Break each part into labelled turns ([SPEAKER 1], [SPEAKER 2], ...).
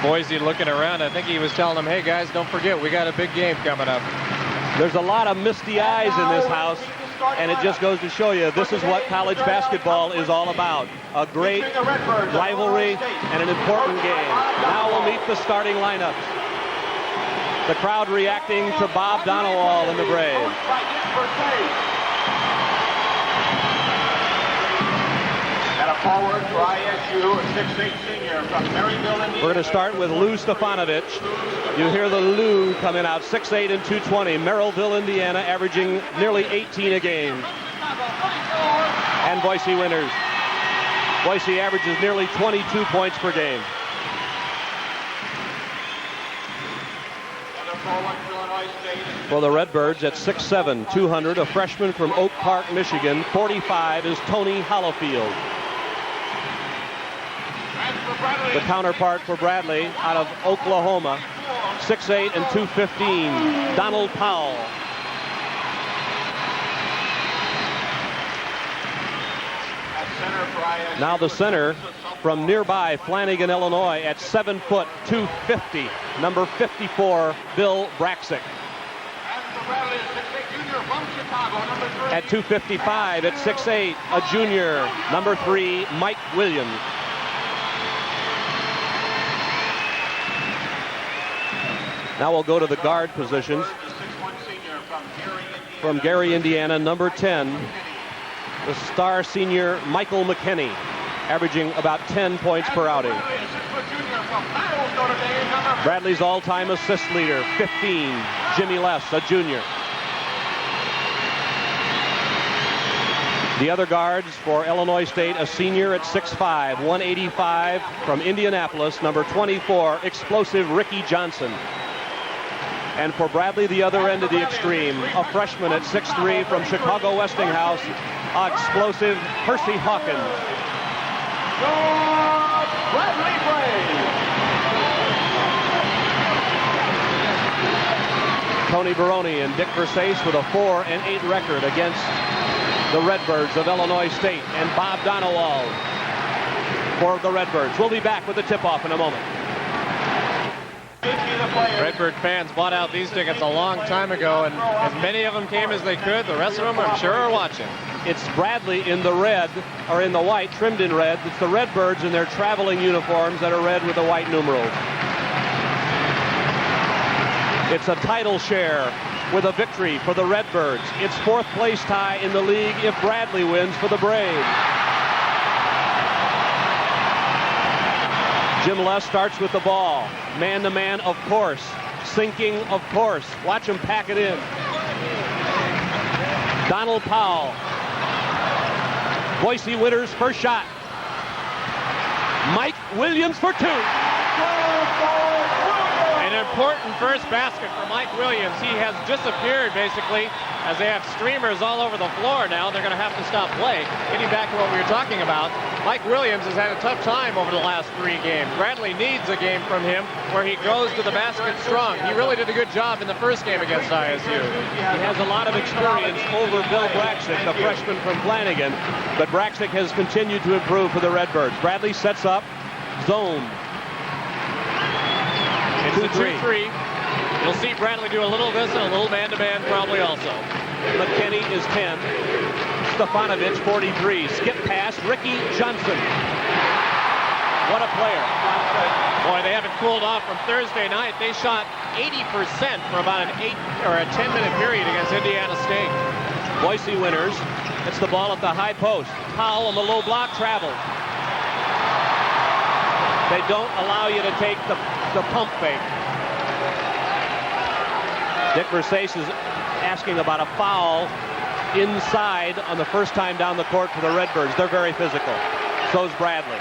[SPEAKER 1] Boise looking around. I think he was telling them, hey guys, don't forget, we got a big game coming up.
[SPEAKER 2] There's a lot of misty eyes in this house, and it just goes to show you this is what college basketball is all about. A great rivalry and an important game. Now we'll meet the starting lineups. The crowd reacting to Bob Donowall and the Braves.
[SPEAKER 3] And a forward for ISU, a 6'8" senior from Maryville, Indiana.
[SPEAKER 2] We're going to start with Lou Stefanovic. You hear the Lou coming out, 6'8" and 220. Maryville, Indiana, averaging nearly 18 a game. And Boise winners. Boise averages nearly 22 points per game. For the Redbirds at 6'7", 200, a freshman from Oak Park, Michigan. 45 is Tony Hallifield. The counterpart for Bradley out of Oklahoma, 6'8" and 215, Donald Powell. Now the center from nearby Flanagan, Illinois, at 7 foot 250, number 54, Bill Braxic. At 255, at 6'8", a junior, number 3, Mike Williams. Now we'll go to the guard positions. From Gary, Indiana, number 10, the star senior Michael McKinney, averaging about 10 points per outing. Bradley's all-time assist leader, 15, Jimmy Less, a junior. The other guards for Illinois State, a senior at 6'5", 185 from Indianapolis, number 24, explosive Ricky Johnson. And for Bradley, the other end of the extreme, a freshman at 6'3" from Chicago Westinghouse, explosive Percy Hawkins.
[SPEAKER 3] Bradley Braves.
[SPEAKER 2] Tony Baroni and Dick Versace with a 4-8 record against the Redbirds of Illinois State, and Bob Donowall for the Redbirds. We'll be back with the tip-off in a moment.
[SPEAKER 1] Redbird fans bought out these tickets a long time ago, and as many of them came as they could. The rest of them, I'm sure, are watching.
[SPEAKER 2] It's Bradley in the red, or in the white, trimmed in red. It's the Redbirds in their traveling uniforms that are red with the white numerals. It's a title share with a victory for the Redbirds. It's fourth place tie in the league if Bradley wins for the Braves. Jim Less starts with the ball. Man-to-man, of course. Sinking, of course. Watch him pack it in. Donald Powell. Boise winners first shot. Mike Williams for 2.
[SPEAKER 1] An important first basket for Mike Williams. He has disappeared, basically, as they have streamers all over the floor now. They're going to have to stop play. Getting back to what we were talking about, Mike Williams has had a tough time over the last 3 games. Bradley needs a game from him where he goes to the basket strong. He really did a good job in the first game against ISU.
[SPEAKER 2] He has a lot of experience over Bill Braxic, the freshman from Flanagan, but Braxic has continued to improve for the Redbirds. Bradley sets up, zone.
[SPEAKER 1] It's a 2-3. You'll see Bradley do a little of this and a little man-to-man probably also.
[SPEAKER 2] McKinney is 10. Stefanovic, 43. Skip pass, Ricky Johnson. What a player.
[SPEAKER 1] Boy, they haven't cooled off from Thursday night. They shot 80% for about an 10-minute period against Indiana State.
[SPEAKER 2] Boise winners. It's the ball at the high post. Powell on the low block travels. They don't allow you to take the pump fake. Dick Versace is asking about a foul inside on the first time down the court for the Redbirds. They're very physical. So's Bradley.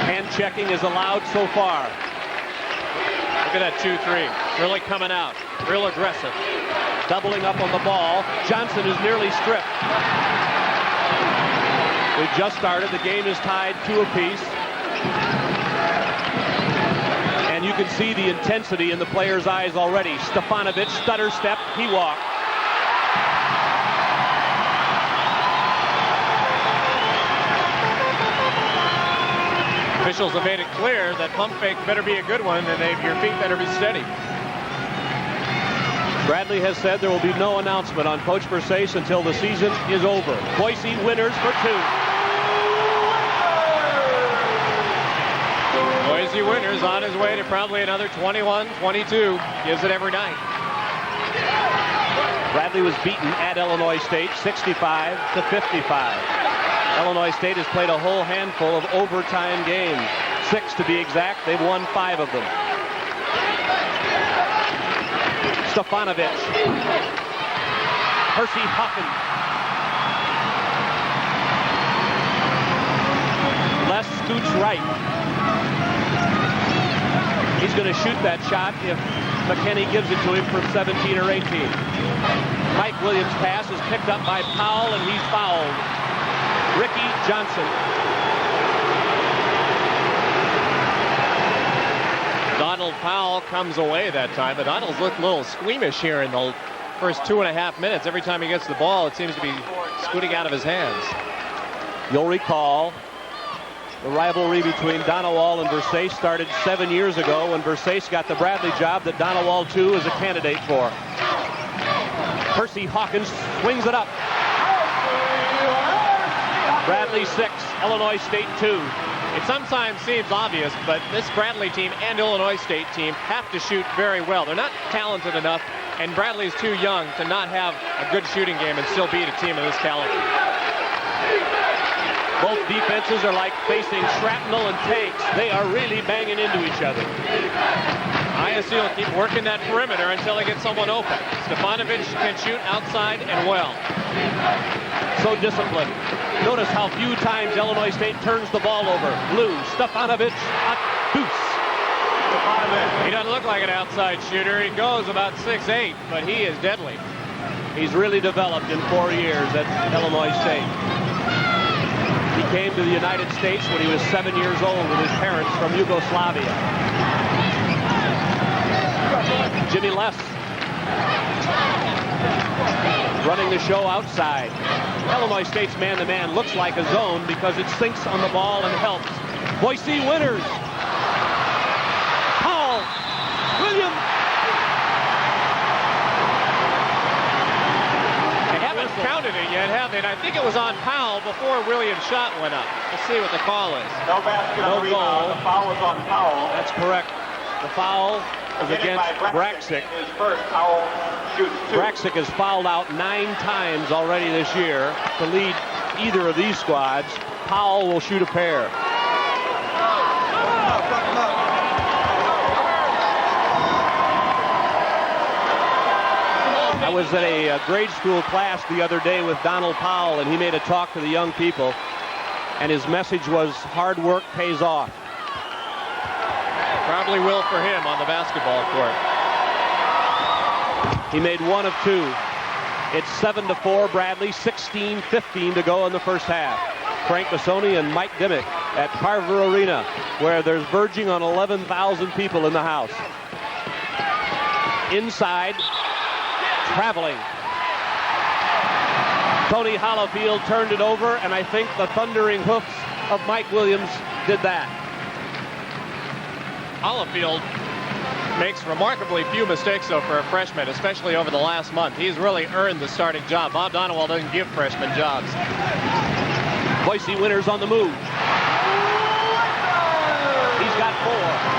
[SPEAKER 2] Hand checking is allowed so far.
[SPEAKER 1] Look at that 2-3. Really coming out. Real aggressive.
[SPEAKER 2] Doubling up on the ball. Johnson is nearly stripped. We've just started. The game is tied 2 apiece. And you can see the intensity in the players' eyes already. Stefanovic, stutter step, he walked.
[SPEAKER 1] Officials have made it clear that pump fake better be a good one, and your feet better be steady.
[SPEAKER 2] Bradley has said there will be no announcement on Coach Versace until the season is over. Boise winners for 2.
[SPEAKER 1] Boise winners on his way to probably another 21, 22. Gives it every night.
[SPEAKER 2] Bradley was beaten at Illinois State 65-55. Illinois State has played a whole handful of overtime games. 6 to be exact. They've won 5 of them. Stefanovic. Percy Hawkins. Les scoots right. He's going to shoot that shot if McKinney gives it to him from 17 or 18. Mike Williams' pass is picked up by Powell, and he's fouled. Ricky Johnson.
[SPEAKER 1] Donald Powell comes away that time, but Donald's looked a little squeamish here in the first 2.5 minutes. Every time he gets the ball, it seems to be scooting out of his hands.
[SPEAKER 2] You'll recall the rivalry between Donowall and Versace started 7 years ago when Versace got the Bradley job that Donowall, too, is a candidate for. Percy Hawkins swings it up. Bradley 6, Illinois State 2.
[SPEAKER 1] It sometimes seems obvious, but this Bradley team and Illinois State team have to shoot very well. They're not talented enough, and Bradley's too young to not have a good shooting game and still beat a team of this caliber.
[SPEAKER 2] Both defenses are like facing shrapnel and tanks. They are really banging into each other.
[SPEAKER 1] ISU will keep working that perimeter until they get someone open. Stefanovic can shoot outside and well.
[SPEAKER 2] So disciplined. Notice how few times Illinois State turns the ball over. Blue, Stefanovic, a deuce.
[SPEAKER 1] He doesn't look like an outside shooter. He goes about 6'8", but he is deadly.
[SPEAKER 2] He's really developed in 4 years at Illinois State. He came to the United States when he was 7 years old with his parents from Yugoslavia. Jimmy Les running the show outside. Illinois State's man-to-man looks like a zone because it sinks on the ball and helps. Boise winners. Powell. Williams.
[SPEAKER 1] They haven't counted it yet, have they? And I think it was on Powell before Williams' shot went up. We'll see what the call is.
[SPEAKER 3] No basket on the rebound. The foul was on Powell.
[SPEAKER 2] That's correct. The foul is against Braxic.
[SPEAKER 3] His first Powell shoots 2.
[SPEAKER 2] Braxic has fouled out 9 times already this year to lead either of these squads. Powell will shoot a pair. I was at a grade school class the other day with Donald Powell, and he made a talk to the young people, and his message was hard work pays off.
[SPEAKER 1] Probably will for him on the basketball court.
[SPEAKER 2] He made 1 of 2. It's 7-4 Bradley, 16:15 to go in the first half. Frank Bassoni and Mike Dimmick at Carver Arena, where there's verging on 11,000 people in the house. Inside, traveling. Tony Hallifield turned it over, and I think the thundering hoofs of Mike Williams did that.
[SPEAKER 1] Hallifield makes remarkably few mistakes, though, for a freshman, especially over the last month. He's really earned the starting job. Bob Donowall doesn't give freshmen jobs.
[SPEAKER 2] Boise winners on the move. He's got 4.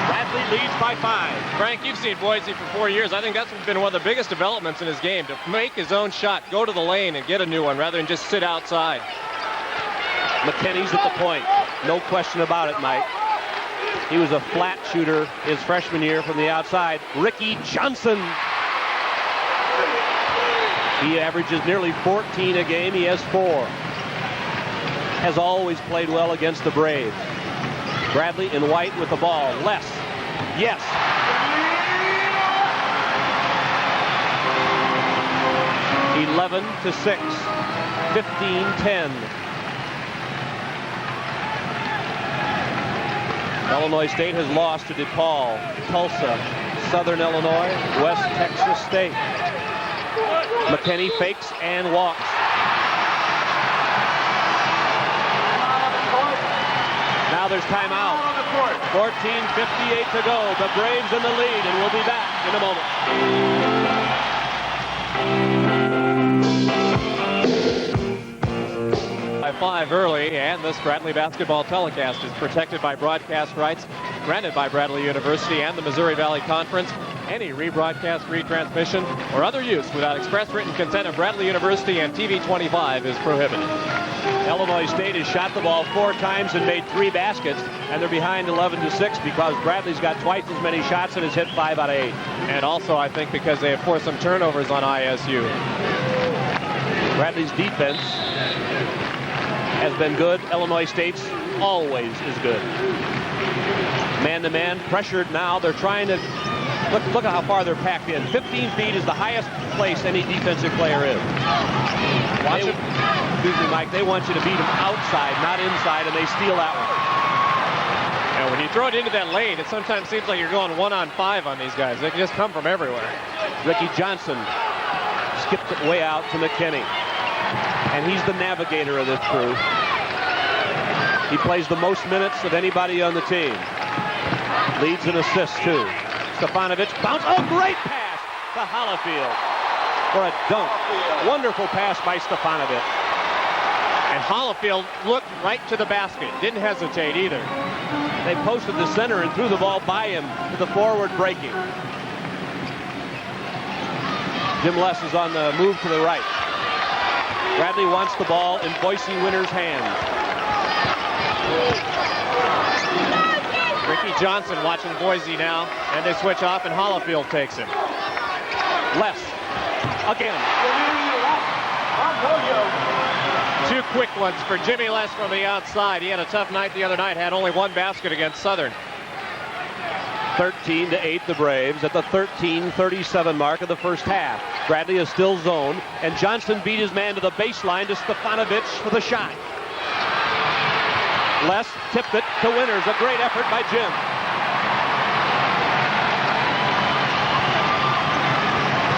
[SPEAKER 2] Bradley leads by 5.
[SPEAKER 1] Frank, you've seen Boise for 4 years. I think that's been one of the biggest developments in his game, to make his own shot, go to the lane and get a new one rather than just sit outside.
[SPEAKER 2] McKinney's at the point. No question about it, Mike. He was a flat shooter his freshman year from the outside. Ricky Johnson. He averages nearly 14 a game. He has 4. Has always played well against the Braves. Bradley in white with the ball. Les. Yes. (11-6). 15-10. Illinois State has lost to DePaul, Tulsa, Southern Illinois, West Texas State. McKinney fakes and walks. Now there's timeout. 14:58 to go. The Braves in the lead, and we'll be back in a moment.
[SPEAKER 1] By 5 early, and this Bradley basketball telecast is protected by broadcast rights granted by Bradley University and the Missouri Valley Conference. Any rebroadcast, retransmission, or other use without express written consent of Bradley University and TV 25 is prohibited.
[SPEAKER 2] Illinois State has shot the ball 4 times and made 3 baskets, and they're behind 11-6 because Bradley's got twice as many shots and has hit 5 out of 8.
[SPEAKER 1] And also, I think, because they have forced some turnovers on ISU.
[SPEAKER 2] Bradley's defense has been good. Illinois State's always is good. Man-to-man, pressured now. They're trying to look at how far they're packed in. 15 feet is the highest place any defensive player is. Excuse me, Mike. They want you to beat them outside, not inside, and they steal that one.
[SPEAKER 1] And when you throw it into that lane, it sometimes seems like you're going 1-on-5 on these guys. They can just come from everywhere.
[SPEAKER 2] Ricky Johnson skipped it way out to McKinney. And he's the navigator of this crew. He plays the most minutes of anybody on the team. Leads in assists, too. Stefanovic bounce. Oh, great pass to Hallifield for a dunk. Wonderful pass by Stefanovic.
[SPEAKER 1] And Hallifield looked right to the basket. Didn't hesitate either.
[SPEAKER 2] They posted the center and threw the ball by him to the forward breaking. Jim Les is on the move to the right. Bradley wants the ball in Boise Winter's hands.
[SPEAKER 1] Ricky Johnson watching Boise now, and they switch off, and Hallifield takes it.
[SPEAKER 2] Les again.
[SPEAKER 1] 2 quick ones for Jimmy Les from the outside. He had a tough night the other night, had only 1 basket against Southern.
[SPEAKER 2] 13-8 the Braves at the 13:37 mark of the first half. Bradley is still zoned, and Johnson beat his man to the baseline to Stefanovic for the shot. Les tipped it to Winters. A great effort by Jim.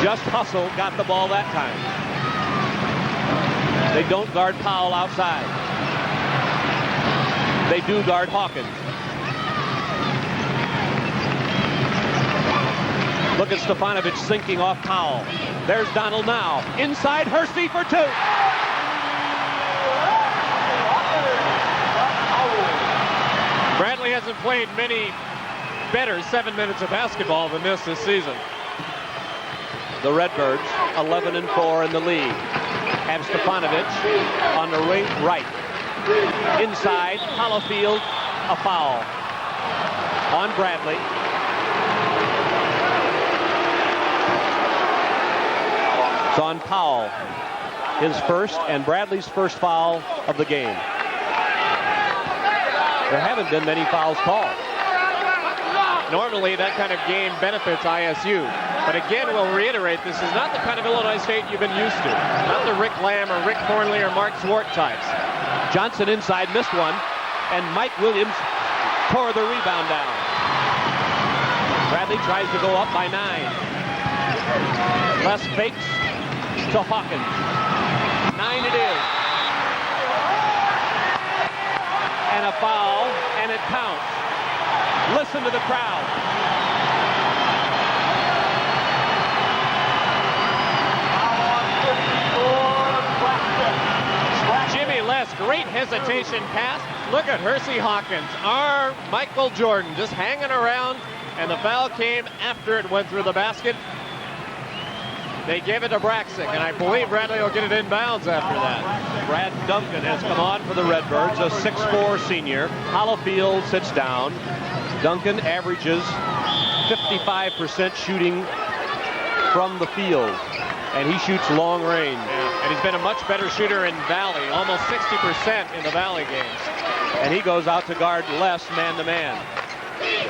[SPEAKER 2] Just Hustle got the ball that time. They don't guard Powell outside. They do guard Hawkins. Look at Stefanovic sinking off Powell. There's Donald now. Inside Hersey for 2.
[SPEAKER 1] Bradley hasn't played many better 7 minutes of basketball than this season.
[SPEAKER 2] The Redbirds, 11-4 in the league, have Stefanovic on the wing right. Inside, Hallifield, a foul on Bradley. It's on Powell, his first and Bradley's first foul of the game. There haven't been many fouls called.
[SPEAKER 1] Normally, that kind of game benefits ISU. But again, we'll reiterate, this is not the kind of Illinois State you've been used to. Not the Rick Lamb or Rick Thornley or Mark Swart types.
[SPEAKER 2] Johnson inside, missed one, and Mike Williams tore the rebound down. Bradley tries to go up by 9. Les fakes to Hawkins. 9 it is. And a foul, and it counts. Listen to the crowd.
[SPEAKER 1] Jimmy Les, great hesitation pass. Look at Hersey Hawkins. Our Michael Jordan just hanging around, and the foul came after it went through the basket. They gave it to Braxic, and I believe Bradley will get it inbounds after that.
[SPEAKER 2] Brad Duncan has come on for the Redbirds, a 6'4 senior. Hallifield sits down. Duncan averages 55% shooting from the field, and he shoots long range.
[SPEAKER 1] Yeah, and he's been a much better shooter in Valley, almost 60% in the Valley games.
[SPEAKER 2] And he goes out to guard Les man-to-man.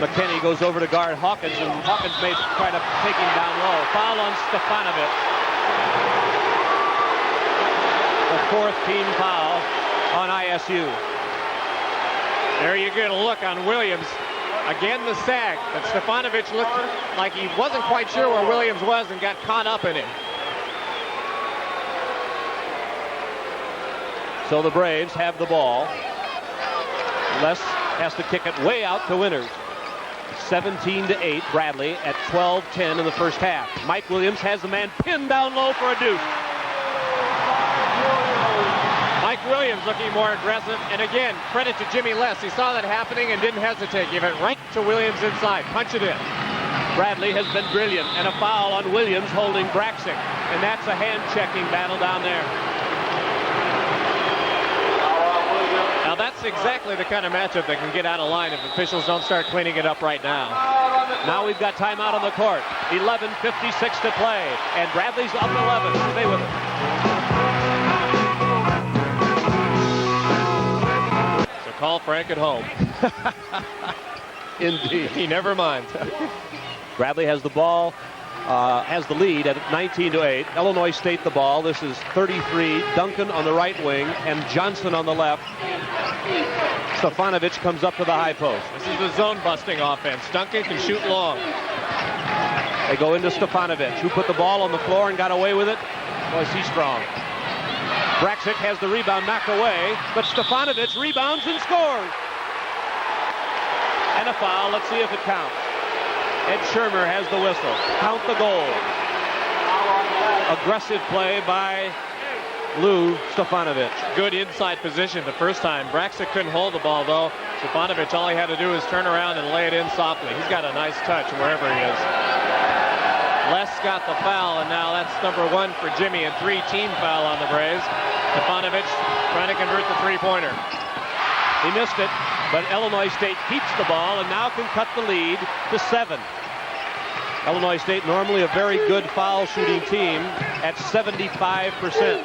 [SPEAKER 2] McKinney goes over to guard Hawkins, and Hawkins may try to take him down low. Foul on Stefanovic. The 4th team foul on ISU.
[SPEAKER 1] There you get a look on Williams. Again, the sag, but Stefanovic looked like he wasn't quite sure where Williams was and got caught up in it.
[SPEAKER 2] So the Braves have the ball. Les has to kick it way out to Winters. 17-8, Bradley at 12-10 in the first half. Mike Williams has the man pinned down low for a deuce.
[SPEAKER 1] Mike Williams looking more aggressive, and again, credit to Jimmy Less. He saw that happening and didn't hesitate. Give it right to Williams inside. Punch it in.
[SPEAKER 2] Bradley has been brilliant, and a foul on Williams holding Braxic, and that's a hand-checking battle down there.
[SPEAKER 1] Now that's exactly the kind of matchup that can get out of line if officials don't start cleaning it up right now.
[SPEAKER 2] Now we've got timeout on the court. 11:56 to play, and Bradley's up 11. Stay with it.
[SPEAKER 1] So call Frank at home.
[SPEAKER 2] Indeed.
[SPEAKER 1] He never minds.
[SPEAKER 2] Bradley has the ball, has the lead at 19-8. Illinois State the ball. This is 33. Duncan on the right wing and Johnson on the left. Stefanovic comes up to the high post.
[SPEAKER 1] This is the zone-busting offense. Duncan can shoot long.
[SPEAKER 2] They go into Stefanovic, who put the ball on the floor and got away with it. Boy, is he strong. Braxic has the rebound knocked away, but Stefanovic rebounds and scores. And a foul. Let's see if it counts. Ed Shermer has the whistle. Count the goal. Aggressive play by Lou Stefanovic.
[SPEAKER 1] Good inside position the first time. Braxic couldn't hold the ball, though. Stefanovic, all he had to do is turn around and lay it in softly. He's got a nice touch wherever he is. Les got the foul, and now that's number 1 for Jimmy, and 3-team foul on the Braves. Stefanovic trying to convert the three-pointer.
[SPEAKER 2] He missed it, but Illinois State keeps the ball and now can cut the lead to 7. Illinois State, normally a very good foul shooting team, at 75%.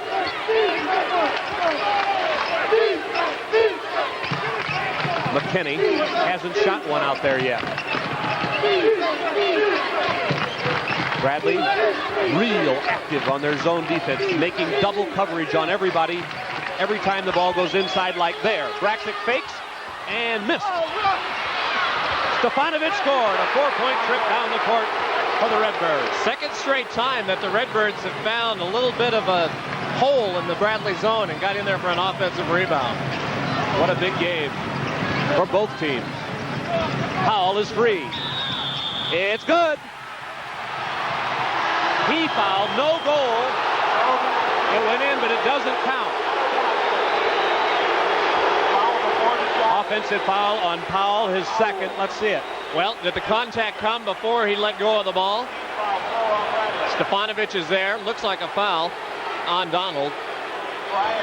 [SPEAKER 2] McKinney hasn't shot one out there yet. Bradley, real active on their zone defense, making double coverage on everybody every time the ball goes inside like there. Braxic fakes and missed. Stefanovic scored a 4-point trip down the court for the Redbirds.
[SPEAKER 1] Second straight time that the Redbirds have found a little bit of a hole in the Bradley zone and got in there for an offensive rebound.
[SPEAKER 2] What a big game for both teams. Powell is free. It's good. He fouled, no goal. It went in, but it doesn't count. Offensive foul on Powell, his second. Let's see it.
[SPEAKER 1] Well, did the contact come before he let go of the ball? Stefanovic is there. Looks like a foul on Donald.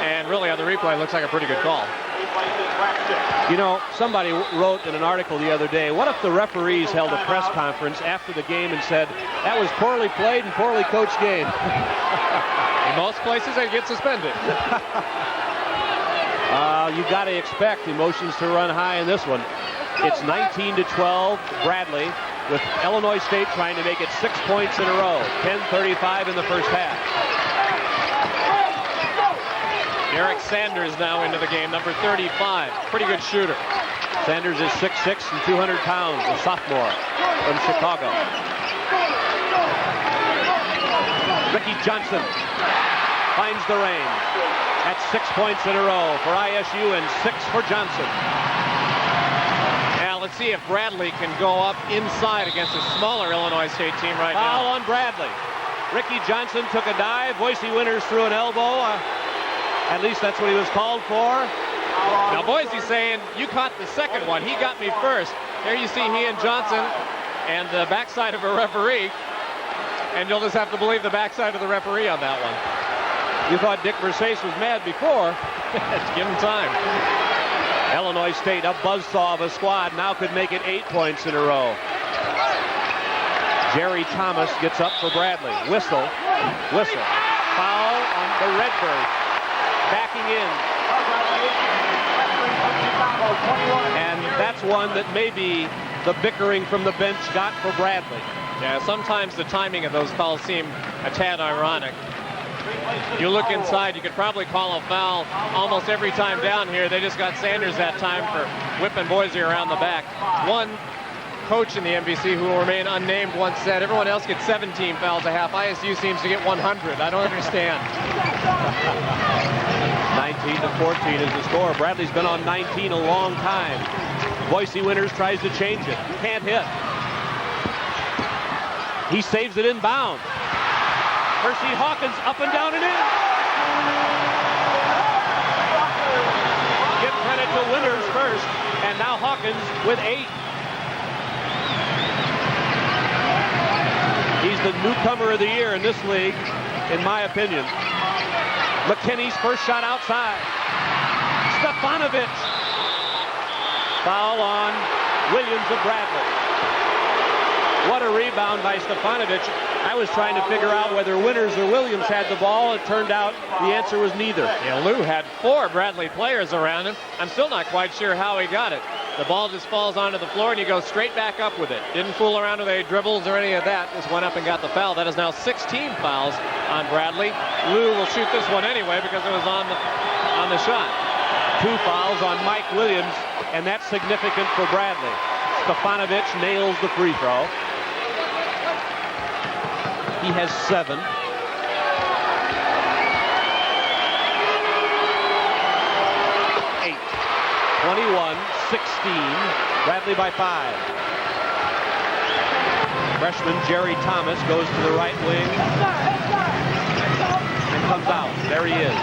[SPEAKER 1] And really on the replay, looks like a pretty good call.
[SPEAKER 2] You know, somebody wrote in an article the other day, what if the referees held a press conference after the game and said, that was poorly played and poorly coached game?
[SPEAKER 1] In most places, they'd get suspended.
[SPEAKER 2] You got to expect emotions to run high in this one. It's 19-12, Bradley, with Illinois State trying to make it 6 points in a row. 10:35 in the first half.
[SPEAKER 1] Eric Sanders now into the game, number 35. Pretty good shooter.
[SPEAKER 2] Sanders is 6'6" and 200 pounds, a sophomore from Chicago. Ricky Johnson finds the range. That's 6 points in a row for ISU and 6 for Johnson.
[SPEAKER 1] Now let's see if Bradley can go up inside against a smaller Illinois State team right now.
[SPEAKER 2] Foul on Bradley. Ricky Johnson took a dive. Boise Winters threw an elbow. At least that's what he was called for.
[SPEAKER 1] Now Boise's saying, you caught the second one. He got me first. There you see he and Johnson and the backside of a referee. And you'll just have to believe the backside of the referee on that one.
[SPEAKER 2] You thought Dick Versace was mad before.
[SPEAKER 1] Give him time.
[SPEAKER 2] Illinois State, a buzzsaw of a squad, now could make it 8 points in a row. Jerry Thomas gets up for Bradley. Whistle. Foul on the Redbirds. Backing in. And that's one that maybe the bickering from the bench got for Bradley.
[SPEAKER 1] Yeah, sometimes the timing of those fouls seem a tad ironic. You look inside, you could probably call a foul almost every time down here. They just got Sanders that time for whipping Boise around the back. One coach in the MVC who will remain unnamed once said, everyone else gets 17 fouls a half. ISU seems to get 100. I don't understand.
[SPEAKER 2] 19-14 is the score. Bradley's been on 19 a long time. Boise Winters tries to change it. Can't hit. He saves it inbound. Hersey Hawkins up and down and in. Give credit to Winters first, and now Hawkins with 8. He's the newcomer of the year in this league, in my opinion. McKinney's first shot outside. Stefanovic. Foul on Williams of Bradley. What a rebound by Stefanovic. I was trying to figure out whether Winters or Williams had the ball. It turned out the answer was neither.
[SPEAKER 1] Yeah, Lou had 4 Bradley players around him. I'm still not quite sure how he got it. The ball just falls onto the floor and he goes straight back up with it. Didn't fool around with any dribbles or any of that. Just went up and got the foul. That is now 16 fouls on Bradley. Lou will shoot this one anyway because it was on the shot.
[SPEAKER 2] 2 fouls on Mike Williams, and that's significant for Bradley. Stefanovic nails the free throw. He has 7. 21-16. Bradley by 5. Freshman Jerry Thomas goes to the right wing and comes out. There he is.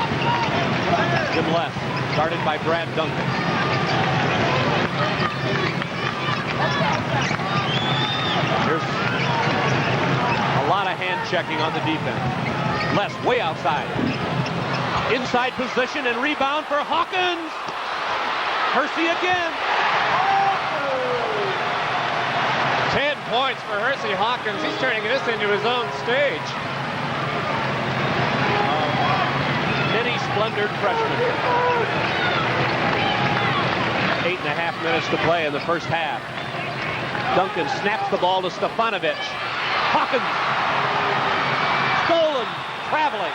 [SPEAKER 2] Jim left, guarded by Brad Duncan. Here's a lot of hand checking on the defense. Les way outside. Inside position and rebound for Hawkins. Hersey again.
[SPEAKER 1] 10 points for Hersey Hawkins. He's turning this into his own stage.
[SPEAKER 2] Many splendored freshman. 8.5 minutes to play in the first half. Duncan snaps the ball to Stefanovic. Hawkins. Stolen. Traveling.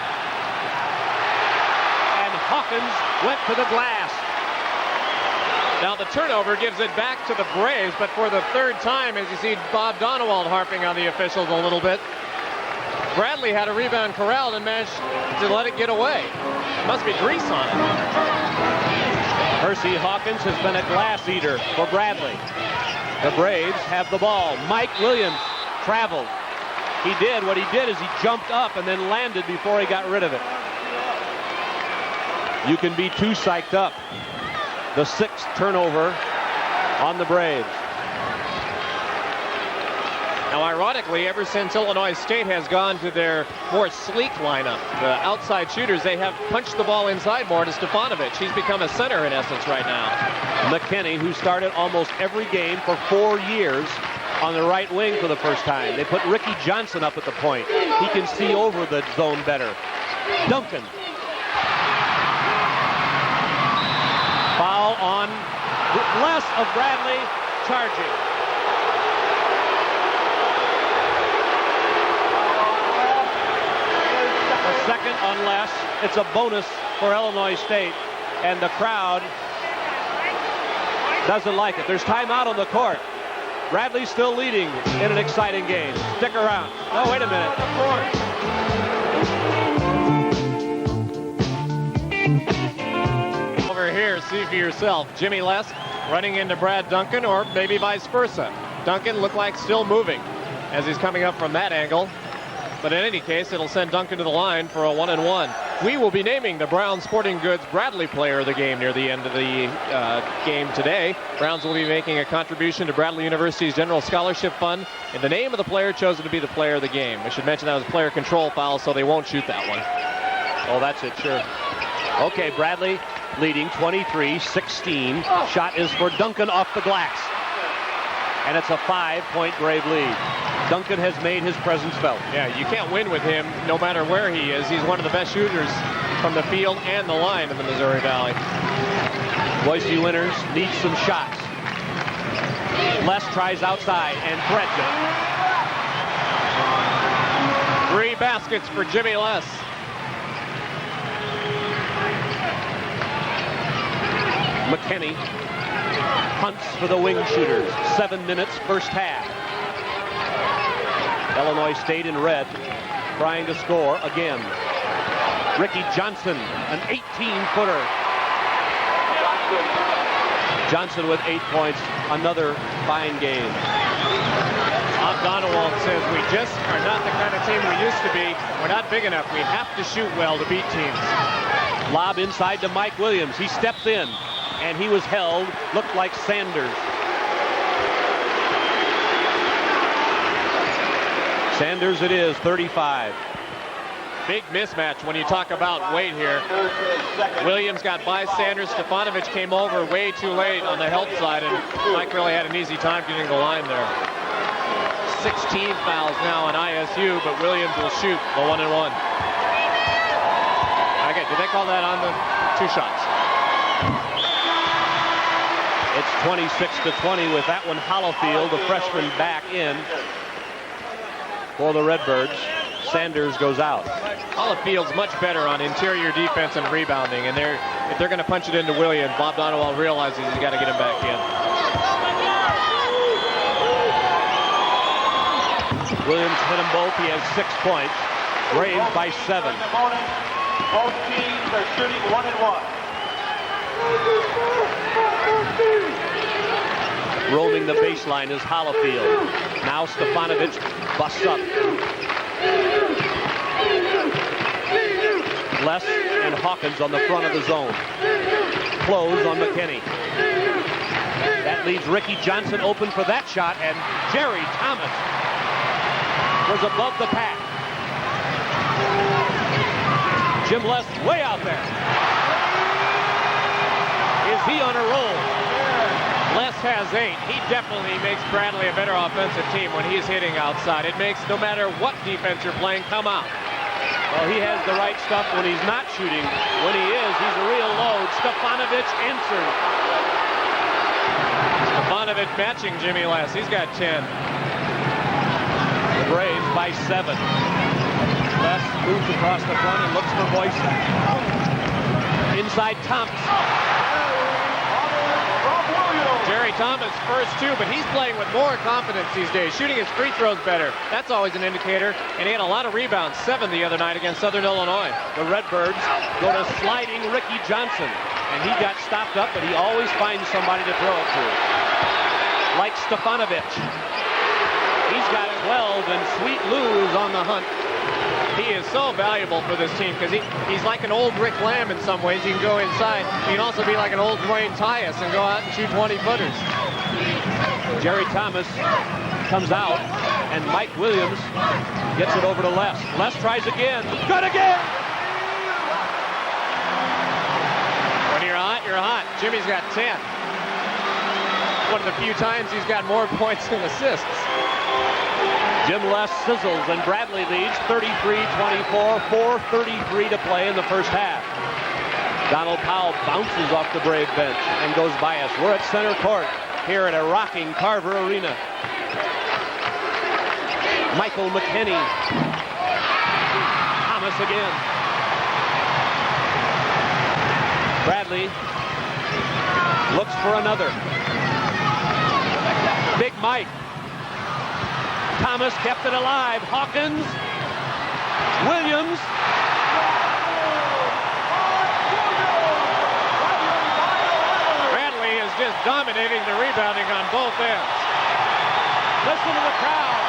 [SPEAKER 2] And Hawkins went to the glass.
[SPEAKER 1] Now the turnover gives it back to the Braves, but for the 3rd time, as you see Bob Donewald harping on the officials a little bit. Bradley had a rebound corralled and managed to let it get away. Must be grease on it.
[SPEAKER 2] Hersey Hawkins has been a glass eater for Bradley. The Braves have the ball. Mike Williams traveled. He did. What he did is he jumped up and then landed before he got rid of it. You can be too psyched up. The 6th turnover on the Braves.
[SPEAKER 1] Now, ironically, ever since Illinois State has gone to their more sleek lineup, the outside shooters, they have punched the ball inside more to Stefanovic. He's become a center in essence right now.
[SPEAKER 2] McKinney, who started almost every game for 4 years on the right wing for the first time. They put Ricky Johnson up at the point. He can see over the zone better. Duncan. Foul on less of Bradley charging. A second unless. It's a bonus for Illinois State, and the crowd doesn't like it. There's timeout on the court. Bradley's still leading in an exciting game. Stick around. No, wait a minute.
[SPEAKER 1] Over here, see for yourself. Jimmy Les running into Brad Duncan, or maybe vice versa. Duncan looked like still moving as he's coming up from that angle. But in any case, it'll send Duncan to the line for a 1-and-1. We will be naming the Brown Sporting Goods Bradley Player of the Game near the end of the game today. Browns will be making a contribution to Bradley University's General Scholarship Fund in the name of the player chosen to be the player of the game. I should mention that was a player control foul, so they won't shoot that one.
[SPEAKER 2] Oh, that's it, sure. Okay, Bradley leading 23-16. Shot is for Duncan off the glass. And it's a 5-point Brave lead. Duncan has made his presence felt.
[SPEAKER 1] Yeah, you can't win with him no matter where he is. He's one of the best shooters from the field and the line in the Missouri Valley.
[SPEAKER 2] Boise Winters needs some shots. Les tries outside, and Brett does.
[SPEAKER 1] 3 baskets for Jimmy Les.
[SPEAKER 2] McKinney hunts for the wing shooters. 7 minutes, first half. Illinois State in red, trying to score again. Ricky Johnson, an 18-footer. Johnson with 8 points. Another fine game.
[SPEAKER 1] Bob Donewald says we just are not the kind of team we used to be. We're not big enough. We have to shoot well to beat teams.
[SPEAKER 2] Lob inside to Mike Williams. He stepped in, and he was held. Looked like Sanders. Sanders it is, 35.
[SPEAKER 1] Big mismatch when you talk about weight here. Williams got by Sanders. Stefanovic came over way too late on the help side, and Mike really had an easy time getting the line there. 16 fouls now on ISU, but Williams will shoot the 1-and-1. Okay, did they call that on the 2 shots?
[SPEAKER 2] It's 26-20 with that one. Hallifield, the freshman, back in for the Redbirds. Sanders goes out.
[SPEAKER 1] Hallifield's much better on interior defense and rebounding, and if they're going to punch it into Williams, Bob Donewald realizes he's got to get him back in.
[SPEAKER 2] Williams hit them both. He has 6 points. Braves by 7.
[SPEAKER 3] Both teams are shooting 1-and-1.
[SPEAKER 2] Roaming the baseline is Hallifield. Now Stefanovic busts up. Les and Hawkins on the front of the zone. Close on McKinney. That leaves Ricky Johnson open for that shot, and Jerry Thomas was above the pack. Jim Les way out there. Is he on a roll?
[SPEAKER 1] Les has 8. He definitely makes Bradley a better offensive team when he's hitting outside. It makes no matter what defense you're playing come out.
[SPEAKER 2] Well, he has the right stuff when he's not shooting. When he is, he's a real load. Stefanovic answers.
[SPEAKER 1] Stefanovic matching Jimmy Les. He's got 10.
[SPEAKER 2] The Braves by 7. Les moves across the front and looks for Boyson. Inside Thomas.
[SPEAKER 1] Jerry Thomas first 2, but he's playing with more confidence these days, shooting his free throws better. That's always an indicator, and he had a lot of rebounds, 7 the other night against Southern Illinois.
[SPEAKER 2] The Redbirds go to sliding Ricky Johnson, and he got stopped up, but he always finds somebody to throw it to. Like Stefanovic. He's got 12, and Sweet Lou's on the hunt.
[SPEAKER 1] He is so valuable for this team because he's like an old Rick Lamb in some ways. He can go inside. He can also be like an old Dwayne Tyus and go out and shoot 20-footers.
[SPEAKER 2] Jerry Thomas comes out, and Mike Williams gets it over to Les. Les tries again. Good again!
[SPEAKER 1] When you're hot, you're hot. Jimmy's got 10. One of the few times he's got more points than assists.
[SPEAKER 2] Jim Les sizzles, and Bradley leads 33-24, 4:33 to play in the first half. Donald Powell bounces off the Brave bench and goes by us. We're at center court here at a rocking Carver Arena. Michael McKinney. Thomas again. Bradley looks for another. Big Mike. Thomas kept it alive. Hawkins. Williams.
[SPEAKER 1] Bradley is just dominating the rebounding on both ends.
[SPEAKER 2] Listen to the crowd.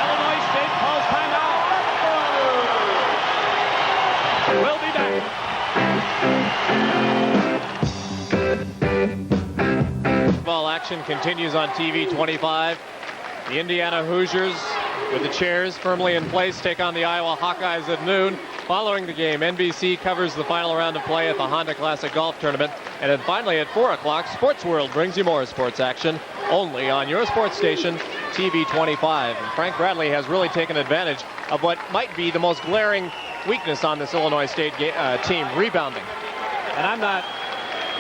[SPEAKER 2] Illinois State calls timeout. We'll be back.
[SPEAKER 1] Football action continues on TV 25. The Indiana Hoosiers, with the chairs firmly in place, take on the Iowa Hawkeyes at noon. Following the game, NBC covers the final round of play at the Honda Classic Golf Tournament. And then finally at 4 o'clock, Sports World brings you more sports action, only on your sports station, TV 25. And Frank Bradley has really taken advantage of what might be the most glaring weakness on this Illinois State team, rebounding.
[SPEAKER 2] And I'm not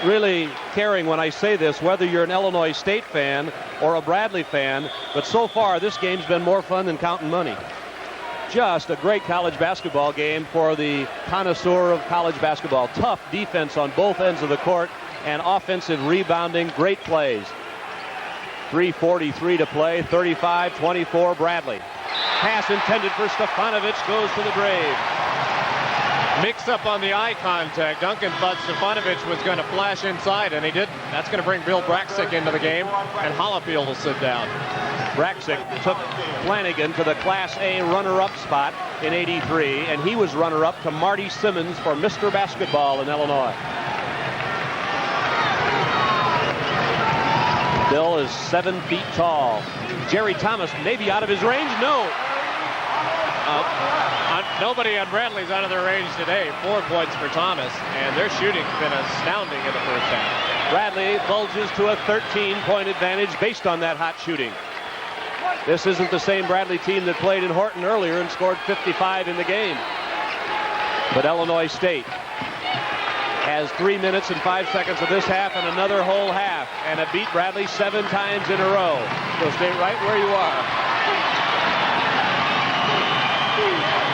[SPEAKER 2] really caring when I say this, whether you're an Illinois State fan or a Bradley fan, but so far this game's been more fun than counting money. Just a great college basketball game for the connoisseur of college basketball. Tough defense on both ends of the court and offensive rebounding, great plays. 3:43 to play, 35-24 Bradley. Pass intended for Stefanovic goes to the Braves.
[SPEAKER 1] Mix up on the eye contact. Duncan thought Stefanovic was going to flash inside, and he didn't. That's going to bring Bill Braxick into the game, and Hallifield will sit down.
[SPEAKER 2] Braxick took Flanagan to the Class A runner-up spot in '83, and he was runner-up to Marty Simmons for Mr. Basketball in Illinois. Bill is 7 feet tall. Jerry Thomas may be out of his range. No.
[SPEAKER 1] Nobody on Bradley's out of their range today. 4 points for Thomas, and their shooting's been astounding in the first half.
[SPEAKER 2] Bradley bulges to a 13-point advantage based on that hot shooting. This isn't the same Bradley team that played in Horton earlier and scored 55 in the game. But Illinois State has 3 minutes and 5 seconds of this half and another whole half, and have beat Bradley 7 times in a row. So stay right where you are.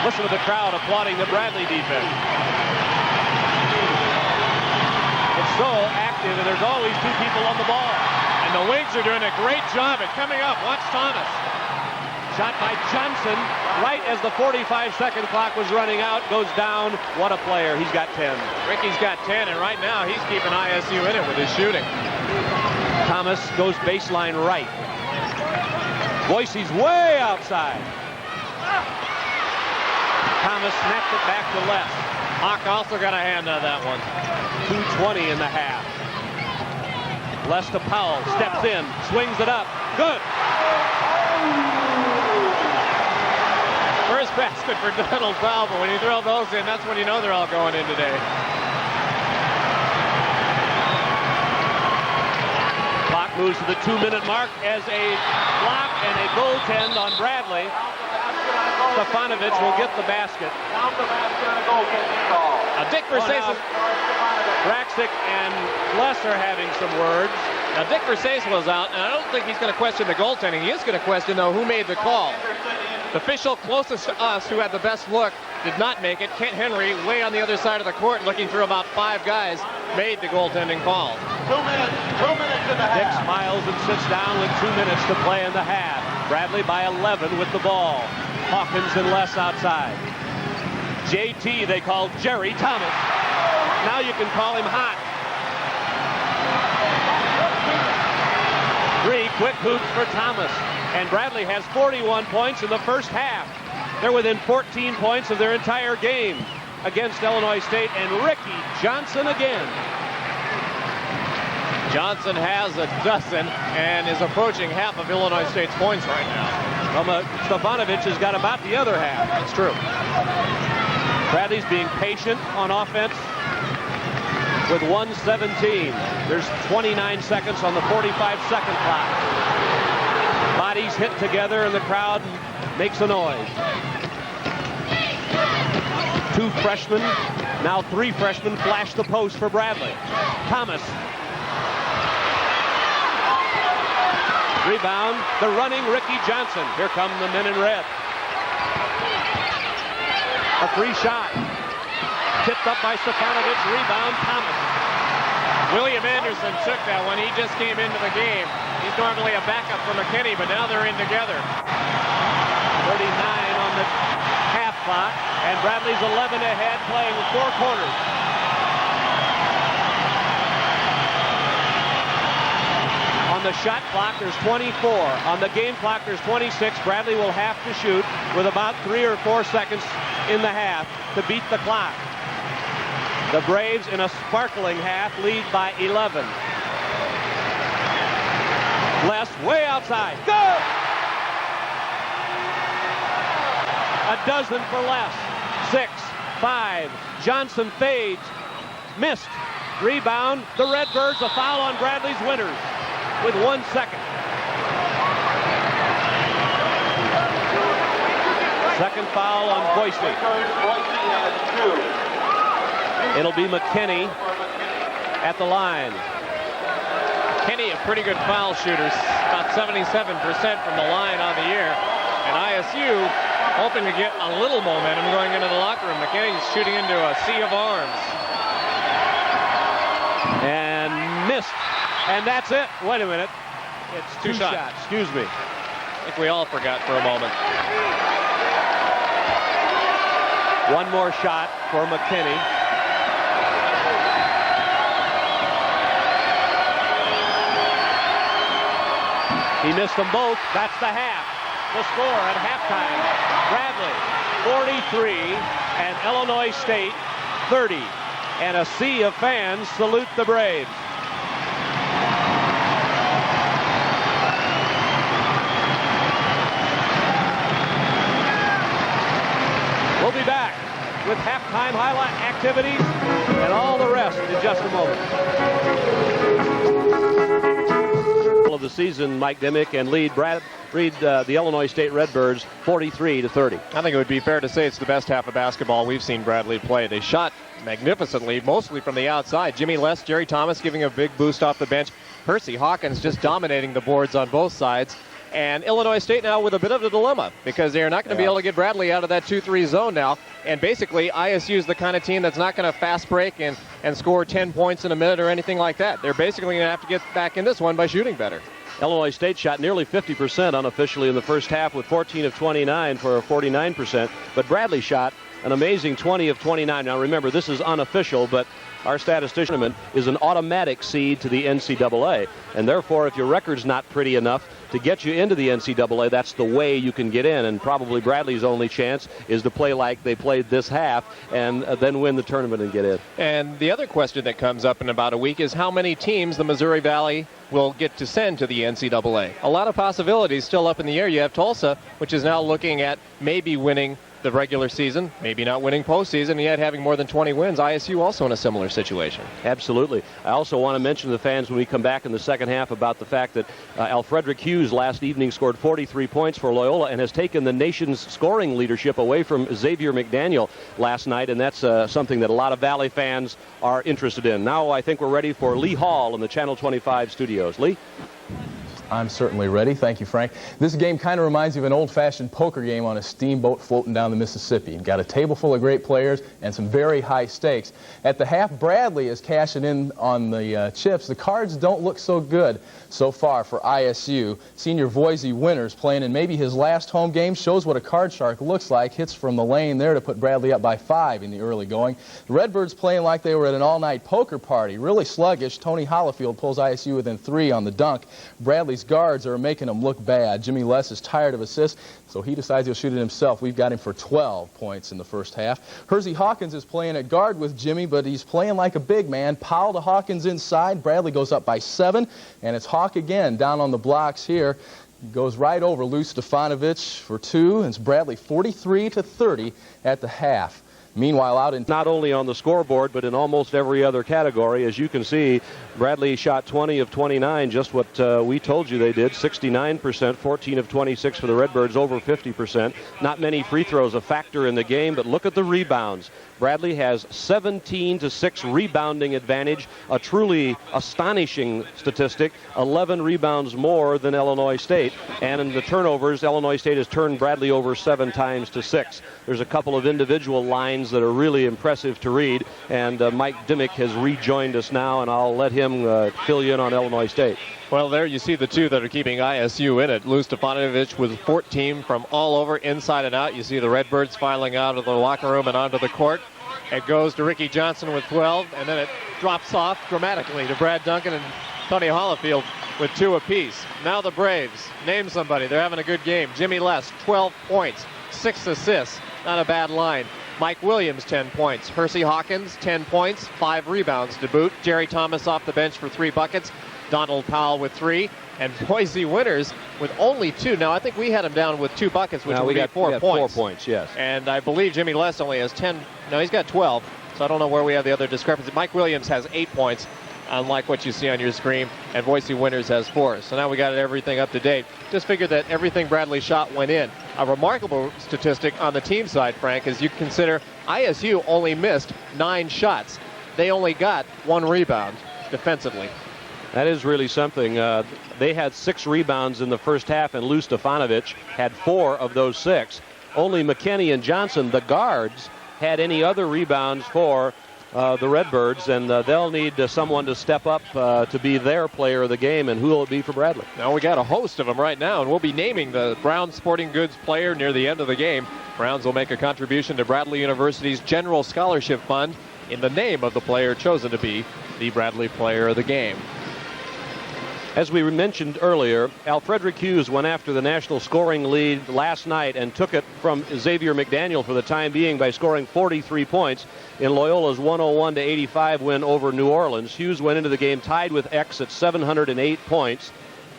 [SPEAKER 2] Listen to the crowd applauding the Bradley defense. It's so active, and there's always 2 people on the ball.
[SPEAKER 1] And the Wings are doing a great job at coming up. Watch Thomas.
[SPEAKER 2] Shot by Johnson right as the 45-second clock was running out. Goes down. What a player. He's got 10.
[SPEAKER 1] Ricky's got 10, and right now he's keeping ISU in it with his shooting.
[SPEAKER 2] Thomas goes baseline right. Boise's way outside. Thomas snapped it back to left.
[SPEAKER 1] Hawk also got a hand on that one.
[SPEAKER 2] 2:20 in the half. Les to Powell, steps in, swings it up. Good.
[SPEAKER 1] First basket for Donald Powell, but when you throw those in, that's when you know they're all going in today.
[SPEAKER 2] Clock moves to the 2-minute mark as a block and a goaltend on Bradley. Stefanovic will get the basket.
[SPEAKER 1] Now Dick Versace,
[SPEAKER 2] Braxick and Les are having some words.
[SPEAKER 1] Now Dick Versace was out, and I don't think he's going to question the goaltending. He is going to question, though, who made the call. The official closest to us who had the best look did not make it. Kent Henry, way on the other side of the court, looking through about 5 guys, made the goaltending call.
[SPEAKER 3] 2 minutes in the half.
[SPEAKER 2] Dick smiles and sits down with 2 minutes to play in the half. Bradley by 11 with the ball. Hawkins and Les outside. JT they call Jerry Thomas. Now you can call him hot. 3 quick hoops for Thomas. And Bradley has 41 points in the first half. They're within 14 points of their entire game against Illinois State. And Ricky Johnson again.
[SPEAKER 1] Johnson has a dozen and is approaching half of Illinois State's points right now.
[SPEAKER 2] Stefanovic has got about the other half.
[SPEAKER 1] That's true.
[SPEAKER 2] Bradley's being patient on offense with 1:17. There's 29 seconds on the 45-second clock. Bodies hit together and the crowd makes a noise. 2 freshmen, now 3 freshmen flash the post for Bradley. Thomas. Rebound, the running Ricky Johnson. Here come the men in red. A free shot. Tipped up by Stefanovic. Rebound, Thomas.
[SPEAKER 1] William Anderson took that one. He just came into the game. He's normally a backup for McKinney, but now they're in together.
[SPEAKER 2] 39 on the half clock, and Bradley's 11 ahead, playing with 4 quarters. On the shot clock, there's 24. On the game clock, there's 26. Bradley will have to shoot with about 3 or 4 seconds in the half to beat the clock. The Braves, in a sparkling half, lead by 11. Les way outside. Good! A dozen for Les. 6, 5. Johnson fades. Missed. Rebound. The Redbirds, a foul on Bradley's winners with 1 second. Second foul on Boise. It'll be McKinney at the line.
[SPEAKER 1] Kenny, a pretty good foul shooter, about 77% from the line on the year. And ISU hoping to get a little momentum going into the locker room. McKinney's shooting into a sea of arms.
[SPEAKER 2] And missed. And that's it. Wait a minute. It's
[SPEAKER 1] 2 shots.
[SPEAKER 2] Excuse me.
[SPEAKER 1] I think we all forgot for a moment.
[SPEAKER 2] One more shot for McKinney. He missed them both. That's the half. The score at halftime. Bradley 43 and Illinois State 30. And a sea of fans salute the Braves. We'll be back with halftime highlight activities and all the rest in just a moment. Of the season, Mike Dimick, and lead the Illinois State Redbirds 43-30.
[SPEAKER 1] I think it would be fair to say it's the best half of basketball we've seen Bradley play. They shot magnificently, mostly from the outside. Jimmy Les, Jerry Thomas giving a big boost off the bench. Percy Hawkins just dominating the boards on both sides. And Illinois State now with a bit of a dilemma because they're not going to be able to get Bradley out of that 2-3 zone now. And basically, ISU is the kind of team that's not going to fast break and score 10 points in a minute or anything like that. They're basically going to have to get back in this one by shooting better.
[SPEAKER 2] Illinois State shot nearly 50% unofficially in the first half with 14 of 29 for 49%. But Bradley shot an amazing 20 of 29. Now remember, this is unofficial, but our statistician is an automatic seed to the NCAA. And therefore, if your record's not pretty enough to get you into the NCAA, that's the way you can get in. And probably Bradley's only chance is to play like they played this half and then win the tournament and get in.
[SPEAKER 1] And the other question that comes up in about a week is how many teams the Missouri Valley will get to send to the NCAA. A lot of possibilities still up in the air. You have Tulsa, which is now looking at maybe winning the regular season, maybe not winning postseason, yet having more than 20 wins. ISU also in a similar situation.
[SPEAKER 2] Absolutely. I also want to mention to the fans when we come back in the second half about the fact that Alfredrick Hughes last evening scored 43 points for Loyola and has taken the nation's scoring leadership away from Xavier McDaniel last night, and that's something that a lot of Valley fans are interested in. Now I think we're ready for Lee Hall in the Channel 25 studios. Lee?
[SPEAKER 4] I'm certainly ready. Thank you, Frank. This game kind of reminds me of an old-fashioned poker game on a steamboat floating down the Mississippi. You've got a table full of great players and some very high stakes. At the half, Bradley is cashing in on the chips. The cards don't look so good so far for ISU. Senior Voisey Winters playing in maybe his last home game shows what a card shark looks like. Hits from the lane there to put Bradley up by 5 in the early going. The Redbirds playing like they were at an all-night poker party. Really sluggish. Tony Hallifield pulls ISU within 3 on the dunk. Bradley's guards are making him look bad. Jimmy Les is tired of assists, so he decides he'll shoot it himself. We've got him for 12 points in the first half. Hersey Hawkins is playing at guard with Jimmy, but he's playing like a big man. Powell to Hawkins inside. Bradley goes up by 7, and it's Hawk again down on the blocks here. He goes right over Lou Stefanovic for 2, and it's Bradley 43-30 at the half. Meanwhile, out in
[SPEAKER 2] not only on the scoreboard, but in almost every other category. As you can see, Bradley shot 20 of 29, just what we told you they did, 69%, 14 of 26 for the Redbirds, over 50%. Not many free throws a factor in the game, but look at the rebounds. Bradley has 17-6 rebounding advantage, a truly astonishing statistic, 11 rebounds more than Illinois State. And in the turnovers, Illinois State has turned Bradley over 7 times to 6. There's a couple of individual lines that are really impressive to read, and Mike Dimick has rejoined us now, and I'll let him fill you in on Illinois State.
[SPEAKER 1] Well, there you see the two that are keeping ISU in it. Lou Stefanovic with 14 from all over, inside and out. You see the Redbirds filing out of the locker room and onto the court. It goes to Ricky Johnson with 12, and then it drops off dramatically to Brad Duncan and Tony Hallifield with 2 apiece. Now the Braves. Name somebody. They're having a good game. Jimmy Les, 12 points, 6 assists. Not a bad line. Mike Williams, 10 points. Hersey Hawkins, 10 points, 5 rebounds to boot. Jerry Thomas off the bench for 3 buckets. Donald Powell with 3. And Boise Winters with only 2. Now, I think we had him down with 2 buckets, which would be 4 points.
[SPEAKER 2] 4 points, yes.
[SPEAKER 1] And I believe Jimmy Les only has 10. No, he's got 12. So I don't know where we have the other discrepancy. Mike Williams has 8 points, unlike what you see on your screen. And Boise Winters has 4. So now we got everything up to date. Just figured that everything Bradley shot went in. A remarkable statistic on the team side, Frank, is you consider ISU only missed 9 shots. They only got 1 rebound defensively.
[SPEAKER 2] That is really something. They had 6 rebounds in the first half, and Lou Stefanovic had 4 of those 6. Only McKinney and Johnson, the guards, had any other rebounds for the Redbirds, and they'll need someone to step up to be their player of the game. And who will it be for Bradley?
[SPEAKER 1] Now we got a host of them right now, and we'll be naming the Browns Sporting Goods player near the end of the game. Browns will make a contribution to Bradley University's General Scholarship Fund in the name of the player chosen to be the Bradley player of the game.
[SPEAKER 2] As we mentioned earlier, Alfredrick Hughes went after the national scoring lead last night and took it from Xavier McDaniel for the time being by scoring 43 points in Loyola's 101-85 win over New Orleans. Hughes went into the game tied with X at 708 points.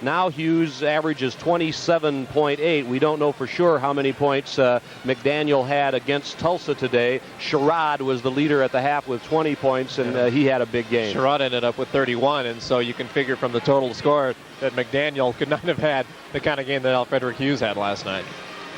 [SPEAKER 2] Now Hughes averages 27.8. We don't know for sure how many points McDaniel had against Tulsa today. Sherrod was the leader at the half with 20 points, and he had a big game.
[SPEAKER 1] Sherrod ended up with 31, and so you can figure from the total score that McDaniel could not have had the kind of game that Alfredrick Hughes had last night.